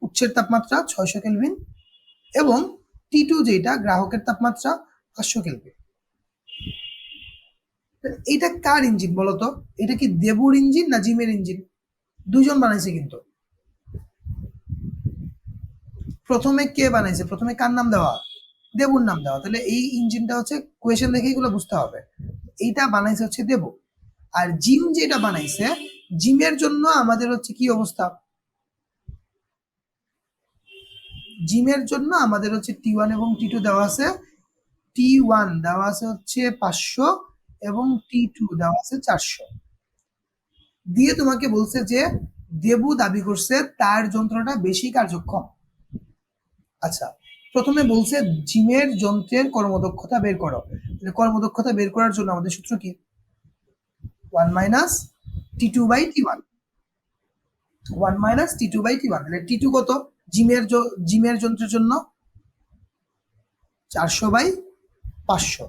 Speaker 1: উচ্চের তাপমাত্রা 600 কেলভিন, এবং T2 যেটা গ্রাহকের তাপমাত্রা 500 কেলভিন। এটা কার ইঞ্জিন বলতো? এটা কি দেবুর ইঞ্জিন না জিমের ইঞ্জিন? দুজন বানাইছে কিন্তু। প্রথমে কে বানাইছে? প্রথমে কার নাম দেওয়া? দেবুর নাম দেওয়া। তাহলে এই ইঞ্জিনটা হচ্ছে কোয়েশন দেখে এগুলো বুঝতে হবে। এইটা বানাইছে হচ্ছে দেবু। আর জিম যেটা বানাইছে, জিমের জন্য আমাদের হচ্ছে কি অবস্থা? জিমের জন্য আমাদের হচ্ছে T1 এবং T2 দেওয়া আছে। T1 দেওয়া আছে হচ্ছে 500 এবং T2 দেওয়া আছে 400 দিয়ে তোমাকে বলছে যে দেবু দাবি করছে তার যন্ত্রটা বেশি কার্যক্ষম। আচ্ছা, প্রথমে বলছে জিমের যন্ত্রের কর্মদক্ষতা বের করো। কর্মদক্ষতা বের করার জন্য আমাদের সূত্র কি? 1 minus T2 by T1। 1 minus T2 by T1। তাহলে T2 কত? জিমের যন্ত্রের জন্য 400 বাই 500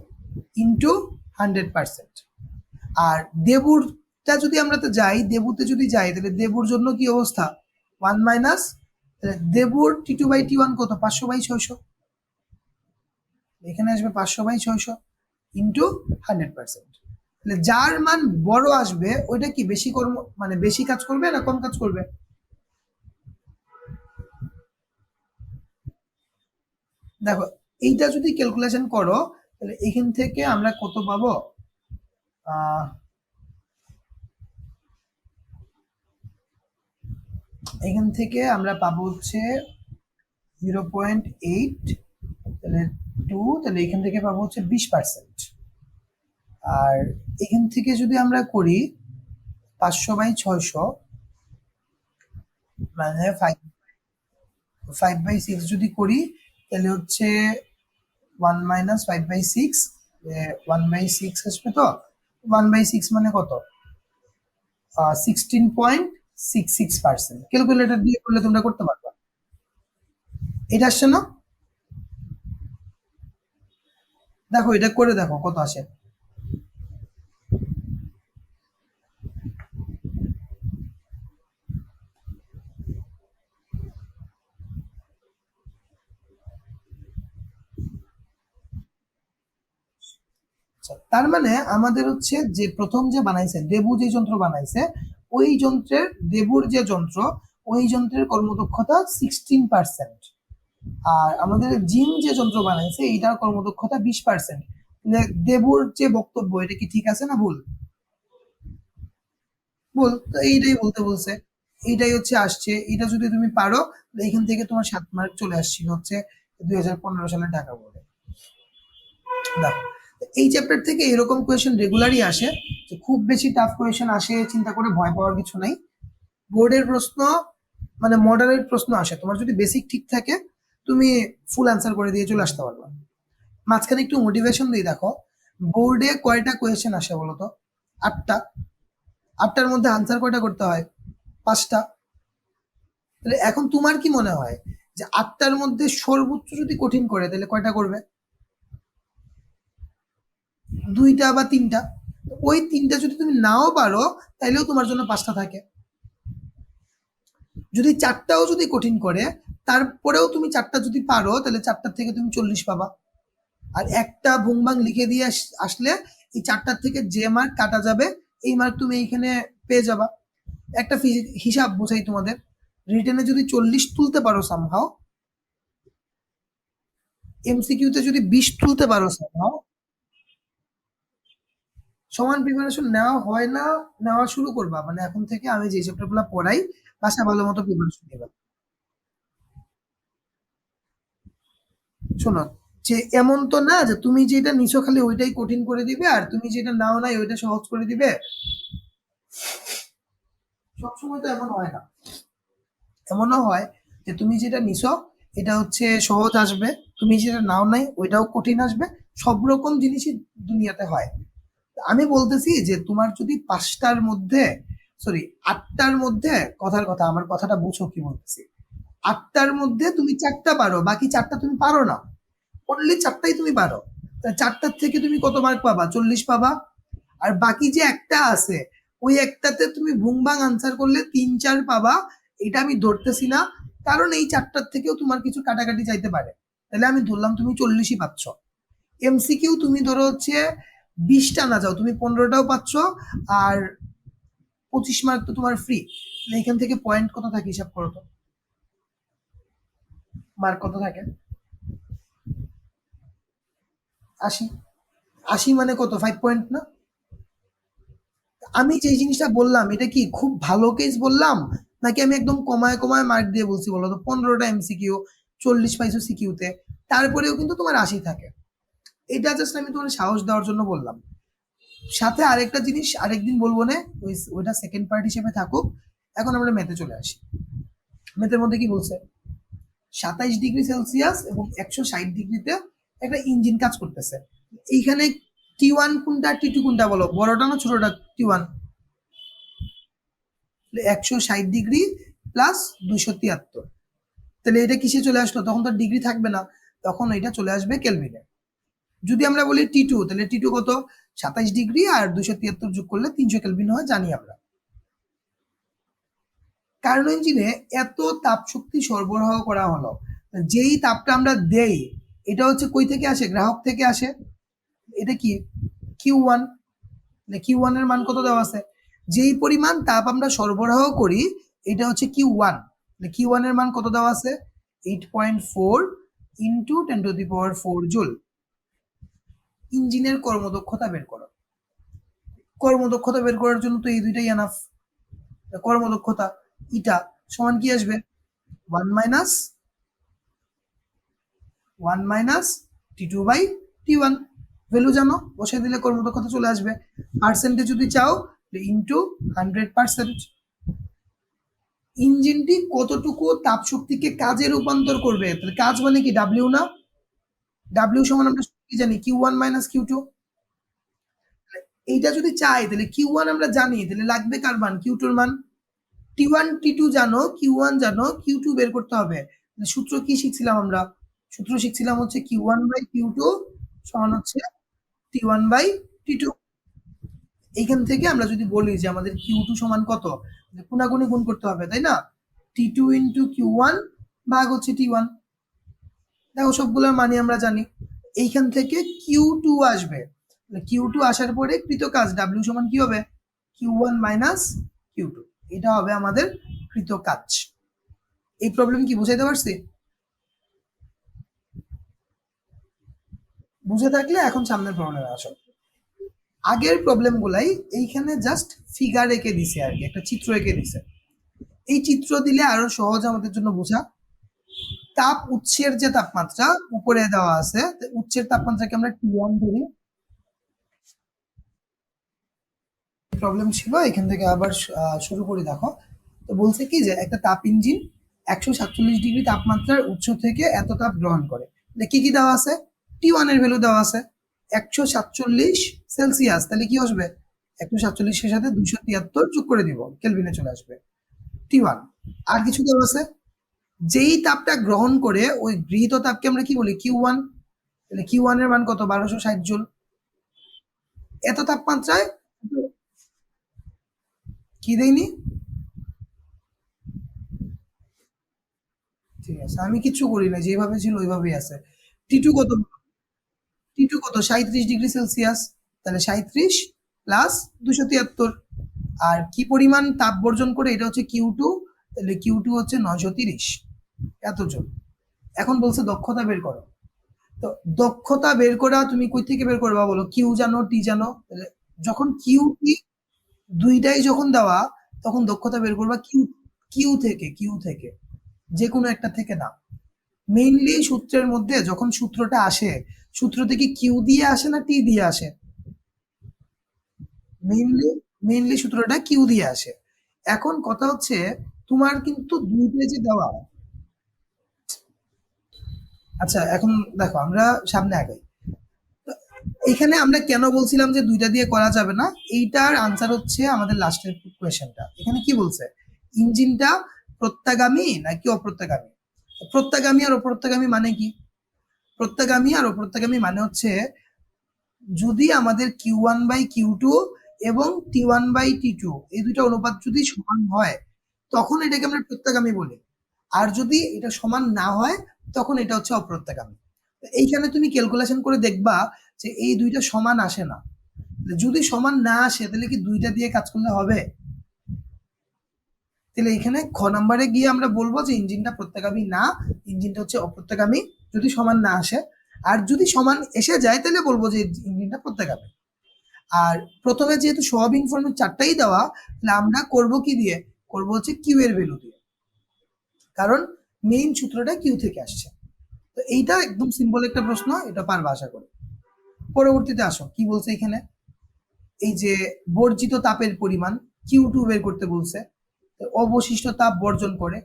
Speaker 1: ইন্টু 100%। আর দেবুরটা যদি আমরা তো যাই, দেবুতে যদি যাই, তাহলে দেবুর জন্য কি অবস্থা? 1 মাইনাস দেবুর T2 বাই T1 কত? 500 বাই 600। এখানে আসবে 500 বাই 600 ইন্টু 100%। তাহলে যার মান বড় আসবে ওইটা কি বেশি মানে বেশি কাজ করবে না কম কাজ করবে? দেখো, এইটা যদি ক্যালকুলেশন করো তাহলে এখান থেকে আমরা কত পাবো? এখান থেকে আমরা পাবো হচ্ছে 0.8, তাহলে 2, তাহলে এখান থেকে পাবো হচ্ছে 20%। আর এখান থেকে যদি আমরা করি 500 বাই 600 মানে 5 বাই 6 যদি করি তাহলে হচ্ছে 1 মাইনাস 5 বাই 6, 1 বাই 6 আসবে। তো 1 বাই 6 মানে কত? 16.66%। ক্যালকুলেটর দিয়ে করলে তোমরা করতে পারবা। এটা আসছে না? দেখো, এটা করে দেখো কত আসে। তার মানে আমাদের হচ্ছে যে প্রথম যে বানাইছে দেবু, যে যন্ত্র বানাইছে, ওই যন্ত্রের দেবুর যে যন্ত্র, ওই যন্ত্রের কর্মদক্ষতা 16%। আর আমাদের জিম যে যন্ত্র বানাইছে এইটার কর্মদক্ষতা 20%। দেবুর যে বক্তব্য, এটা কি ঠিক আছে না ভুল? ভুল। তো এইটাই বলতে বলছে, এইটাই হচ্ছে আসছে। এটা যদি তুমি পারো, এখান থেকে তোমার 7 মার্ক চলে আসছিল হচ্ছে 2015 সালের ঢাকা বোর্ডে। দেখো, এই চ্যাপ্টার থেকে এরকম কোয়েশ্চেন রেগুলারই আসে, যে খুব বেশি টাফ কোয়েশ্চেন আসে, চিন্তা করে ভয় পাওয়ার কিছু নাই। বোর্ডের প্রশ্ন মানে মডারেট প্রশ্ন আসে, তোমার যদি বেসিক ঠিক থাকে তুমি ফুল অ্যান্সার করে দিয়ে চলে আসতে পারবা। মাঝখানে একটু মোটিভেশন দিয়ে দেখো, বোর্ডে কয়টা কোয়েশ্চেন আসে বলতো? 8টা। 8টার মধ্যে আনসার কয়টা করতে হয়? 5টা। তাহলে এখন তোমার কি মনে হয় যে 8টার মধ্যে সর্বোচ্চ যদি কঠিন করে তাহলে কয়টা করবে? 2টা বা 3টা। ওই 3টা যদি তুমি নাও পারো তাইলেও তোমার জন্য 5টা থাকে। যদি 4টাও যদি কঠিন করে, তারপরেও তুমি 4টা যদি পারো তাহলে 4টার থেকে তুমি 40 পাবা। আর একটা ভুংবাং লিখে দিয়ে আসলে এই 4টার থেকে যে মার্ক কাটা যাবে এই মার্ক তুমি এইখানে পেয়ে যাবা। একটা হিসাব বোঝাই তোমাদের, রিটেনে যদি 40 তুলতে পারো সামহাও, এমসিকিউতে যদি 20 তুলতে পারো সামহাও, সমান প্রিপারেশন নেওয়া হয় না, নেওয়া শুরু করবা। মানে এখন থেকে আমি যে চ্যাপ্টার গুলো পড়াই, বাসা ভালো মতো প্রিপারেশন নেবা। শোনো, যে এমন তো না যে তুমি যেটা নিছো খালি ওইটাই কঠিন করে দিবে, আর তুমি যেটা নাও নাই ওইটা সহজ করে দিবে। সবসময় তো এমন হয় না। এমনও হয় যে তুমি যেটা নিছো এটা হচ্ছে সহজ আসবে, তুমি যেটা নাও নাই ওইটাও কঠিন আসবে। সব রকম জিনিসই দুনিয়াতে হয়। আমি বলতেছি যে তোমার যদি 5টার মধ্যে, সরি 8টার মধ্যে, কথার কথা, আমার কথাটা বুঝো কি বলতেছি। 8টার মধ্যে তুমি 4টা পারো, বাকি 4টা তুমি পারো না, অনলি 4টাই তুমি পারো, তা 4টার থেকে তুমি কত মার্ক পাবা? 40 পাবা। আর বাকি যে একটা আছে ওই একটাতে তুমি ভুংভাং আনসার করলে 3-4 পাবা, এটা আমি ধরতেছি না, কারণ এই 4টার থেকেও তোমার কিছু কাটাকাটি চাইতে পারে। তাহলে আমি ধরলাম তুমি 40ই পাচ্ছ। এমসিকিউ তুমি ধরো হচ্ছে 20টা না যাও, তুমি 15টাও পাচ্ছ, আর 25 মার্ক তো তোমার ফ্রি। এখান থেকে পয়েন্ট কত থাকে হিসাব করো তো, মার্ক কত থাকে? 80। 80 মানে কত, 5 পয়েন্ট না? আমি যে জিনিসটা বললাম এটা কি খুব ভালো কেস বললাম, নাকি আমি একদম কমায় কমায় মার্ক দিয়ে বলছি বলো তো? 15টা এমসিকিউ, 40 পাইছো সিকিউতে, তারপরেও কিন্তু তোমার 80 থাকে। এটা জাস্ট আমি তোমার সাহস দেওয়ার জন্য বললাম। সাথে আরেকটা জিনিস আরেকদিন বলবো না, ওইটা সেকেন্ড পার্ট হিসেবে থাকুক। এখন আমরা ম্যাথে চলে আসি। ম্যাথের মধ্যে কি বলছে? 27 ডিগ্রি সেলসিয়াস এবং 160 ডিগ্রিতে একটা ইঞ্জিন কাজ করতেছে। এইখানে T1 কোনটা, T2 কোনটা বলো? বড়টা না ছোটটা? T1। 160 ডিগ্রি প্লাস 273, তাহলে এটা কিসে চলে আসলো? তখন তো ডিগ্রি থাকবে না, তখন এটা চলে আসবে কেলভিনে। যদি আমরা বলি T2, তাহলে T2 কত? 27 ডিগ্রি আর 273 যোগ করলে 300 কেলভিন হয়, জানি আমরা। কার্নো ইঞ্জিনে এত তাপ শক্তি সরবরাহ করা হলো, যেই তাপটা আমরা দেই এটা হচ্ছে কই থেকে আসে? গ্রাহক থেকে আসে। এটা কি Q1, Q1 এর মান কত দেওয়া আছে? যেই পরিমাণ তাপ আমরা সরবরাহ করি এটা হচ্ছে Q1, Q1 এর মান কত দেওয়া আছে? 8.4 ইন্টু 10⁴ জুল। ইঞ্জিনের কর্মদক্ষতা বের করো। কর্মদক্ষতা বের করার জন্য তো এই দুইটাই এনাফ। কর্মদক্ষতা ইটা সমান কি আসবে? 1 মাইনাস T2/T1। ভ্যালু জানো, বসে দিলে কর্মদক্ষতা চলে আসবে। পার্সেন্টে যদি চাও ইন্টু 100%। ইঞ্জিনটি কতটুকু তাপ শক্তিকে কাজে রূপান্তর করবে? তাহলে কাজ মানে কি? ডাব্লিউ না? ডাব্লিউ সমান আমরা কি জানি? Q1 minus Q2। এইটা যদি চাই তাহলে Q1 আমরা জানি, তাহলে লাগবে কার মান? Q2 এর মান। T1 T2 জানো, Q1 জানো, Q2 বের করতে হবে। সূত্র কি শিখছিলাম আমরা? সূত্র শিখছিলাম হচ্ছে Q1/Q2 সমান হচ্ছে T1/T2। এইখান থেকে আমরা যদি বলি যে আমাদের Q2 সমান কত, গুণাগুণি গুণ করতে হবে, তাই না? T2 ইন্টু Q1 ভাগ হচ্ছে T1। দেখো সবগুলোর মানে আমরা জানি। এইখান থেকে Q2 আসবে, Q2 আসার পরে কৃত কাজ W সমান কি হবে? Q1 minus Q2। এটা হবে আমাদের কৃত কাজ। এই প্রবলেম কি বুঝাইতে পারছি? বুঝে থাকলে এখন সামনের প্রবলেমে আসো। আগের প্রবলেম গুলাই এইখানে জাস্ট ফিগার এঁকে দিছে আর কি, একটা চিত্র এঁকে দিছে। এই চিত্র দিলে আরো সহজ আমাদের জন্য বোঝা। তাপ উৎসের যে তাপমাত্রা উপরে দেওয়া আছে, উৎসের তাপমাত্রাকে আমরা T1 ধরি। প্রবলেম ছিল, এখান থেকে আবার শুরু করি। দেখো তো বলছে কি যে একটা তাপ ইঞ্জিন 147 ডিগ্রি তাপমাত্রার উৎস থেকে এত তাপ গ্রহণ করে। কি কি দেওয়া আছে? T1 এর ভ্যালু দেওয়া আছে 147 সেলসিয়াস, তাহলে কি আসবে? 147-এর সাথে 273 যোগ করে দিব, কেলভিনে চলে আসবে T1। আর কিছু দেওয়া আছে? যেই তাপটা গ্রহণ করে ওই গৃহীত তাপকে আমরা কি বলি? Q1। তাহলে Q1 এর মান কত? 1260 জুল। এত তাপমাত্রায় কি দেয়নি? ঠিক আছে, আমি কিচ্ছু করি না, যেভাবে ছিল ওইভাবেই আছে। T2 কত? T2 কত? 37 ডিগ্রি সেলসিয়াস। তাহলে 37 প্লাস 273। আর কি পরিমাণ তাপ বর্জন করে? এটা হচ্ছে Q2, তাহলে Q2 হচ্ছে 930 এত জুল। এখন বলছে দক্ষতা বের করো। তো দক্ষতা বের করা তুমি কই থেকে বের করবা বলো? কিউ জানো, টি জানো, তাহলে যখন কিউ টি দুইটাই যখন দেওয়া, তখন দক্ষতা বের করবা কিউ, কিউ থেকে যে কোনো একটা থেকে না। মেইনলি সূত্রের মধ্যে যখন সূত্রটা আসে, সূত্র থেকে কিউ দিয়ে আসে না টি দিয়ে আসে? মেইনলি মেইনলি সূত্রটা কিউ দিয়ে আসে। এখন কথা হচ্ছে তোমার কিন্তু দুই পেজে দেওয়া। আচ্ছা এখন দেখো আমরা সামনে আগাই। এখানে আমরা কেন বলছিলাম যে দুইটা দিয়ে করা যাবে না, এইটার আনসার হচ্ছে আমাদের লাস্টের কোয়েশ্চেনটা। এখানে কি বলছে? ইঞ্জিনটা প্রত্যাগামী নাকি অপ্রত্যাগামী? প্রত্যাগামী আর অপ্রত্যাগামী মানে কি? প্রত্যাগামী আর অপ্রত্যাগামী মানে হচ্ছে যদি আমাদের Q1/Q2 এবং T1/T2 এই দুইটা অনুপাত যদি সমান হয় তখন এটাকে আমরা প্রত্যাগামী বলি। আর যদি এটা সমান না হয় তখন এটা হচ্ছে অপ্রত্যাগামী। এইখানে তুমি ক্যালকুলেশন করে দেখবা যে এই দুইটা সমান আসে না। যদি সমান না আসে তাহলে কি দুইটা দিয়ে কাজ করলে হবে? তাহলে এখানে খ নাম্বারে গিয়ে আমরা বলবো যে ইঞ্জিনটা প্রত্যাগামী না, ইঞ্জিনটা হচ্ছে অপ্রত্যাগামী যদি সমান না আসে। আর যদি সমান এসে যায় তাহলে বলবো যে ইঞ্জিনটা প্রত্যাগামী। আর প্রথমে যেহেতু সব ইনফরমেশন চারটাই দেওয়া, তাহলে আমরা করব কি দিয়ে? করব হচ্ছে কিউ এর ভ্যালু দিয়ে, কারণ মেইন সূত্রটা কিউ থেকে আসছে। তো এইটা একদম সিম্পল একটা প্রশ্ন, এটা পারবা আশা করি। পরবর্তীতে আসো কি বলছে এখানে, এই যে বর্জিত তাপের পরিমাণ Q2 বের করতে বলছে। অবশিষ্ট তাপ বর্জন করে,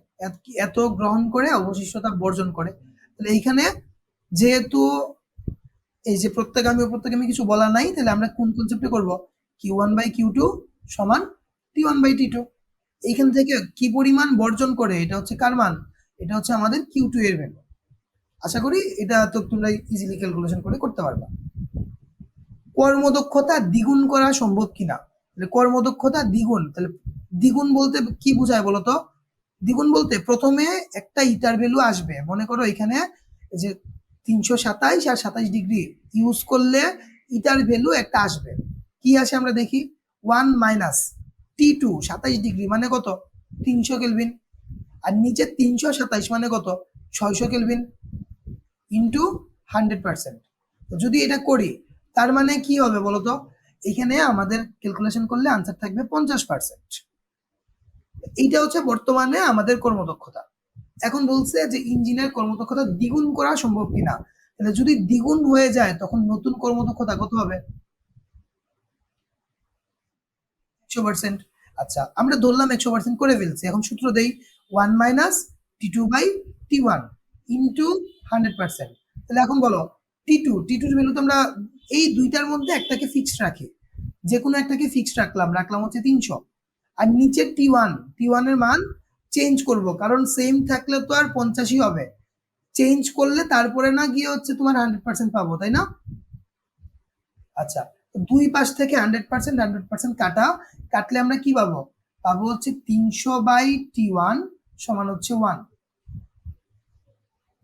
Speaker 1: এত গ্রহণ করে অবশিষ্ট তাপ বর্জন করে। তাহলে এইখানে যেহেতু এই যে প্রত্যাগামী অপ্রত্যাগামী কিছু বলা নাই, তাহলে আমরা কোন কনসেপ্টে করব? Q1/Q2 সমান T1/T2। এইখান থেকে কি পরিমাণ বর্জন করে, এটা হচ্ছে কার মান? এটা হচ্ছে আমাদের Q2 এর ভ্যালু। আশা করি এটা তো তোমরা ইজিলি ক্যালকুলেশন করে করতে পারবা। কর্মদক্ষতা দ্বিগুণ করা সম্ভব কিনা? তাহলে কর্মদক্ষতা দ্বিগুণ, তাহলে দ্বিগুণ বলতে কি বোঝায় বলতো? দ্বিগুণ বলতে প্রথমে একটা ইটার ভ্যালু আসবে, মনে করো এখানে যে 327 আর 27 ডিগ্রি ইউজ করলে ইটার ভ্যালু একটা আসবে। কি আসে আমরা দেখি, 1 - T2 27 ডিগ্রি মানে কত? 300 কেলভিন। আর নিচে 327 মানে কত? 600 কেলভিন ইন্টু 100%। যদি এটা করি তার মানে কি হবে বলতো? এখানে আমাদের ক্যালকুলেশন করলে আনসার থাকবে 50%। এইটা হচ্ছে বর্তমানে আমাদের কর্মদক্ষতা। এখন বলছে যে ইঞ্জিনের কর্মদক্ষতা দ্বিগুণ করা সম্ভব কিনা। তাহলে যদি দ্বিগুণ হয়ে যায় তখন নতুন কর্মদক্ষতা কত হবে? 100%। আচ্ছা, আমরা ধরলাম 100% করে ফেলছি। এখন সূত্র দেই, 1 - T2/T1 ইন্টু 100%। তাহলে এখন বলো টি টুর ভ্যালু তো আমরা এই দুইটার মধ্যে একটাকে ফিক্সড রাখি, যে কোনো একটাকে ফিক্সড রাখলাম হচ্ছে 300। আর নিচে টি ওয়ান এর মান চেঞ্জ করব, কারণ সেম থাকলে তো আর 50ই হবে, চেঞ্জ করলে তারপরে না গিয়ে হচ্ছে তোমার 100% পাবো, তাই না? আচ্ছা, দুই পাশ থেকে 100% কাটলে আমরা কি পাবো? পাবো হচ্ছে 300/T1 সমান হচ্ছে 1।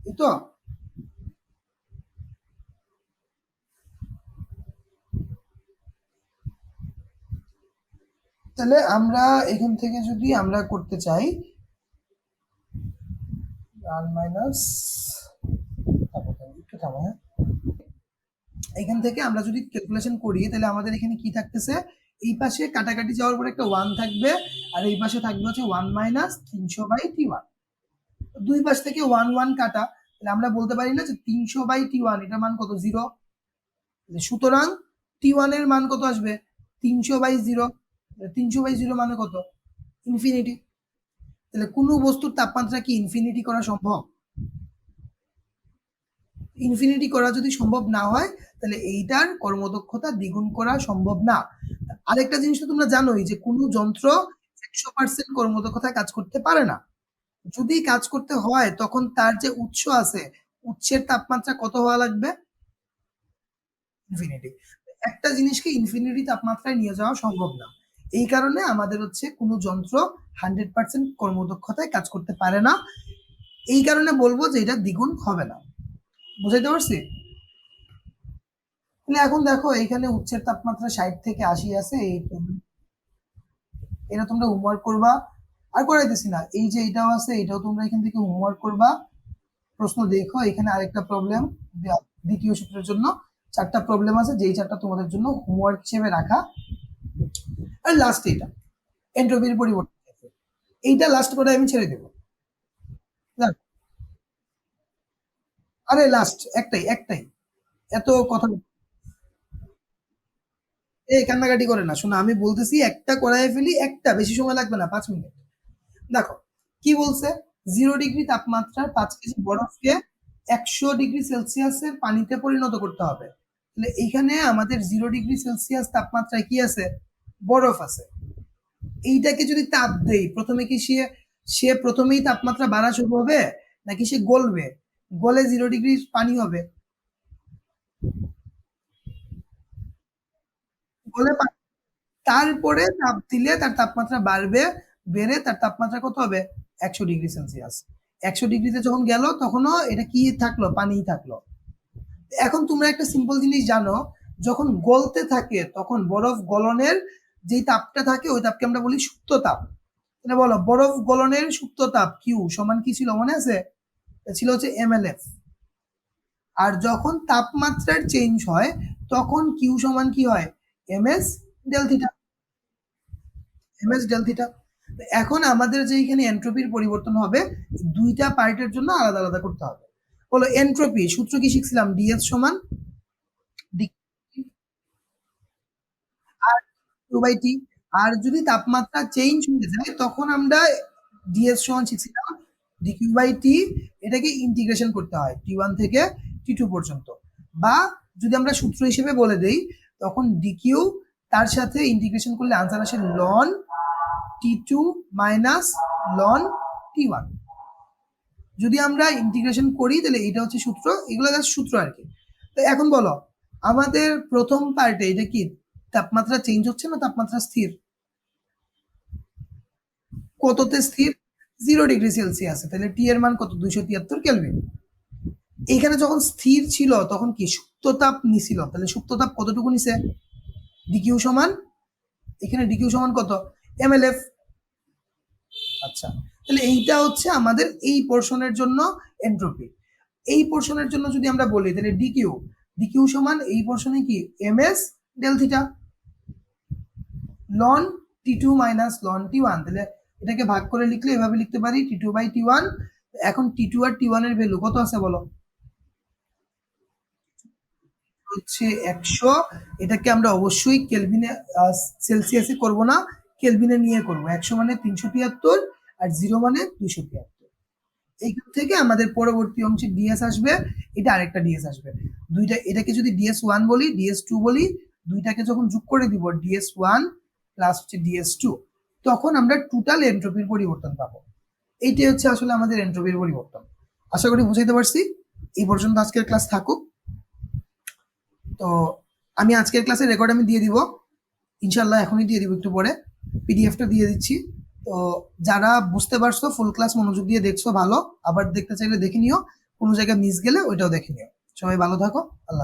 Speaker 1: এই তো। তাহলে আমরা এখান থেকে যদি আমরা করতে চাই 1 - একটু থামো, হ্যাঁ। এখান থেকে আমরা যদি ক্যালকুলেশন করি তাহলে আমাদের এখানে কি থাকতেছে, এই পাশে কাটাকাটি যাওয়ার পরে একটা 1 থাকবে, আর এই পাশে থাকবে হচ্ছে 1 - 300/T1। দুই পাশ থেকে 1 কাটা, তাহলে আমরা বলতে পারি না যে 300/T1 এটার মান কত? 0। সুতরাং T1 এর মান কত আসবে? 300/0। 300/0 মানে কত? ইনফিনিটি। তাহলে কোনো বস্তুর তাপমাত্রা কি ইনফিনিটি করা সম্ভব? ইনফিনিটি করা যদি সম্ভব না হয় তাহলে এইটার কর্মদক্ষতা দ্বিগুণ করা সম্ভব না। আরেকটা জিনিস তো তোমরা জানোই যে কোনো যন্ত্র 100% কর্মদক্ষতায় কাজ করতে পারে না। যদি কাজ করতে হয় তখন তার যে উৎস আছে, উৎসের তাপমাত্রা কত হওয়া লাগবে? ইনফিনিটি। একটা জিনিসকে ইনফিনিটি তাপমাত্রায় নিয়ে যাওয়া সম্ভব না। এই কারণে আমাদের হচ্ছে কোনো যন্ত্র 100% কর্মদক্ষতায় কাজ করতে পারে না। এই কারণে বলবো যে এটা দ্বিগুণ হবে না। বুঝাইতে পারছি? তাহলে এখন দেখো এখানে উচ্চের তাপমাত্রা 60 থেকে 80 আছে, এটা তোমরা হোমওয়ার্ক করবা। আর করাইতেছি না, এই যে এটাও আছে, এটাও তোমরা এখান থেকে হোমওয়ার্ক করবা। প্রশ্ন দেখো এখানে আরেকটা প্রবলেম, দ্বিতীয় সূত্রের জন্য 4টা প্রবলেম আছে, যেই 4টা তোমাদের জন্য হোমওয়ার্ক হিসেবে রাখা। আর লাস্ট এটা এন্ট্রপির পরিবর্তন, এইটা লাস্ট করে আমি ছেড়ে দেবো। আরে লাস্ট একটাই একটাই, এত কথা। এই কান্নাকাটি করে না, শোনো আমি বলতেছি একটা করাই ফেলি, একটা বেশি সময় লাগবে না, 5 মিনিট। দেখো কি বলছে, 0 ডিগ্রি তাপমাত্রার 5 কেজি বরফকে 100 ডিগ্রি সেলসিয়াসের পানিতে পরিণত করতে হবে। তাহলে এইখানে আমাদের 0 ডিগ্রি সেলসিয়াস তাপমাত্রায় কি আছে? বরফ আছে। এইটাকে যদি তাপ দেই প্রথমে কি সে সে প্রথমেই তাপমাত্রা বাড়া শুরু হবে, নাকি সে গলবে? গলে 0 ডিগ্রি পানি হবে। গলে তারপরে তাপ দিলে তার তাপমাত্রা বাড়বে, বেড়ে তার তাপমাত্রা কত হবে? 100°C। 100°তে যখন গেল তখনও এটা কি থাকলো? পানিই থাকলো। এখন তোমরা একটা সিম্পল জিনিস জানো, যখন গলতে থাকে তখন বরফ গলনের যেই তাপটা থাকে ওই তাপকে আমরা বলি সুপ্ত তাপ। তাহলে বলো, বরফ গলনের সুপ্ত তাপ কিউ সমান কি ছিল মনে আছে? ছিল হচ্ছে mLF। আর যখন তাপমাত্রার চেঞ্জ হয় তখন কিউ সমান কি হয়? ms del theta. ms del theta. এখন আমাদের যে এখানে এন্ট্রপির পরিবর্তন হবে, দুইটা পার্টের জন্য আলাদা আলাদা করতে হবে। বলো, এন্ট্রপি সূত্র কি শিখছিলাম? ডিএস সমান আর টু বাই টি। আর যদি তাপমাত্রা চেঞ্জ হয়ে যায় তখন আমরা ডিএস সমান শিখছিলাম ডিকিউ বাই টি। এটাকে ইন্টিগ্রেশন করতে হয় টি1 থেকে টি2 পর্যন্ত। বা যদি আমরা সূত্র হিসেবে বলে দেই, তখন ডিকিউ তার সাথে ইন্টিগ্রেশন করলে আনসার আসে লন টি2 মাইনাস লন টি1। যদি আমরা ইন্টিগ্রেশন করি তাহলে এটা হচ্ছে সূত্র, এগুলো জাস্ট সূত্র আর কি। তো এখন বলো, আমাদের প্রথম পার্টে এটা কি তাপমাত্রা চেঞ্জ হচ্ছে না তাপমাত্রা স্থির? কততে স্থির? 0°C। তাহলে টি এর মান কত? 273 কেলভিন। এইখানে যখন স্থির ছিল তখন কি সুপ্ত তাপ নিছিল, তাহলে সুপ্ত তাপ কতটুকু নিছে? ডিকিউ সমান, এখানে ডিকিউ সমান কত? mLF। আচ্ছা, তাহলে এইটা হচ্ছে আমাদের এই পোর্শনের জন্য এন্ট্রপি। এই পোর্শনের জন্য যদি আমরা বলি তাহলে ডিকিউ, ডিকিউ সমান এই পোর্শনে কি ms del theta ln T two minus ln T one. তাহলে এটাকে ভাগ করে লিখলে এভাবে লিখতে পারি টি2 বাই টি1। এখন টি2 আর টি1 এর ভ্যালু কত আছে বলো? হচ্ছে 100। এটাকে আমরা অবশ্যই কেলভিনে সেলসিয়াসে করব না, কেলভিনে নিয়ে করব। 100 মানে 373 আর 0 মানে 273। এইখান থেকে আমাদের পরবর্তী অংশে ডিএস আসবে, এটা আরেকটা ডিএস আসবে। দুইটা, এটাকে যদি ডিএস1 বলি, ডিএস2 বলি, দুইটাকে যখন যোগ করে দিব ডিএস1 প্লাস হচ্ছে ডিএস2, তখন আমরা টোটাল এন্ট্রপির পরিবর্তন পাবো। এইটাই হচ্ছে আসলে আমাদের এন্ট্রপির পরিবর্তন। আশা করি বুঝাইতে পারছি। এই পর্যন্ত আজকের ক্লাস থাকুক। তো আমি আজকের ক্লাসের রেকর্ড আমি দিয়ে দিব ইনশাল্লাহ, এখনই দিয়ে দিব, একটু পরে পিডিএফটা দিয়ে দিচ্ছি। তো যারা বুঝতে পারছো, ফুল ক্লাস মনোযোগ দিয়ে দেখছো ভালো, আবার দেখতে চাইলে দেখে নিও, কোনো জায়গায় মিস গেলে ওইটাও দেখে নিও। সবাই ভালো থাকো, আল্লাহ।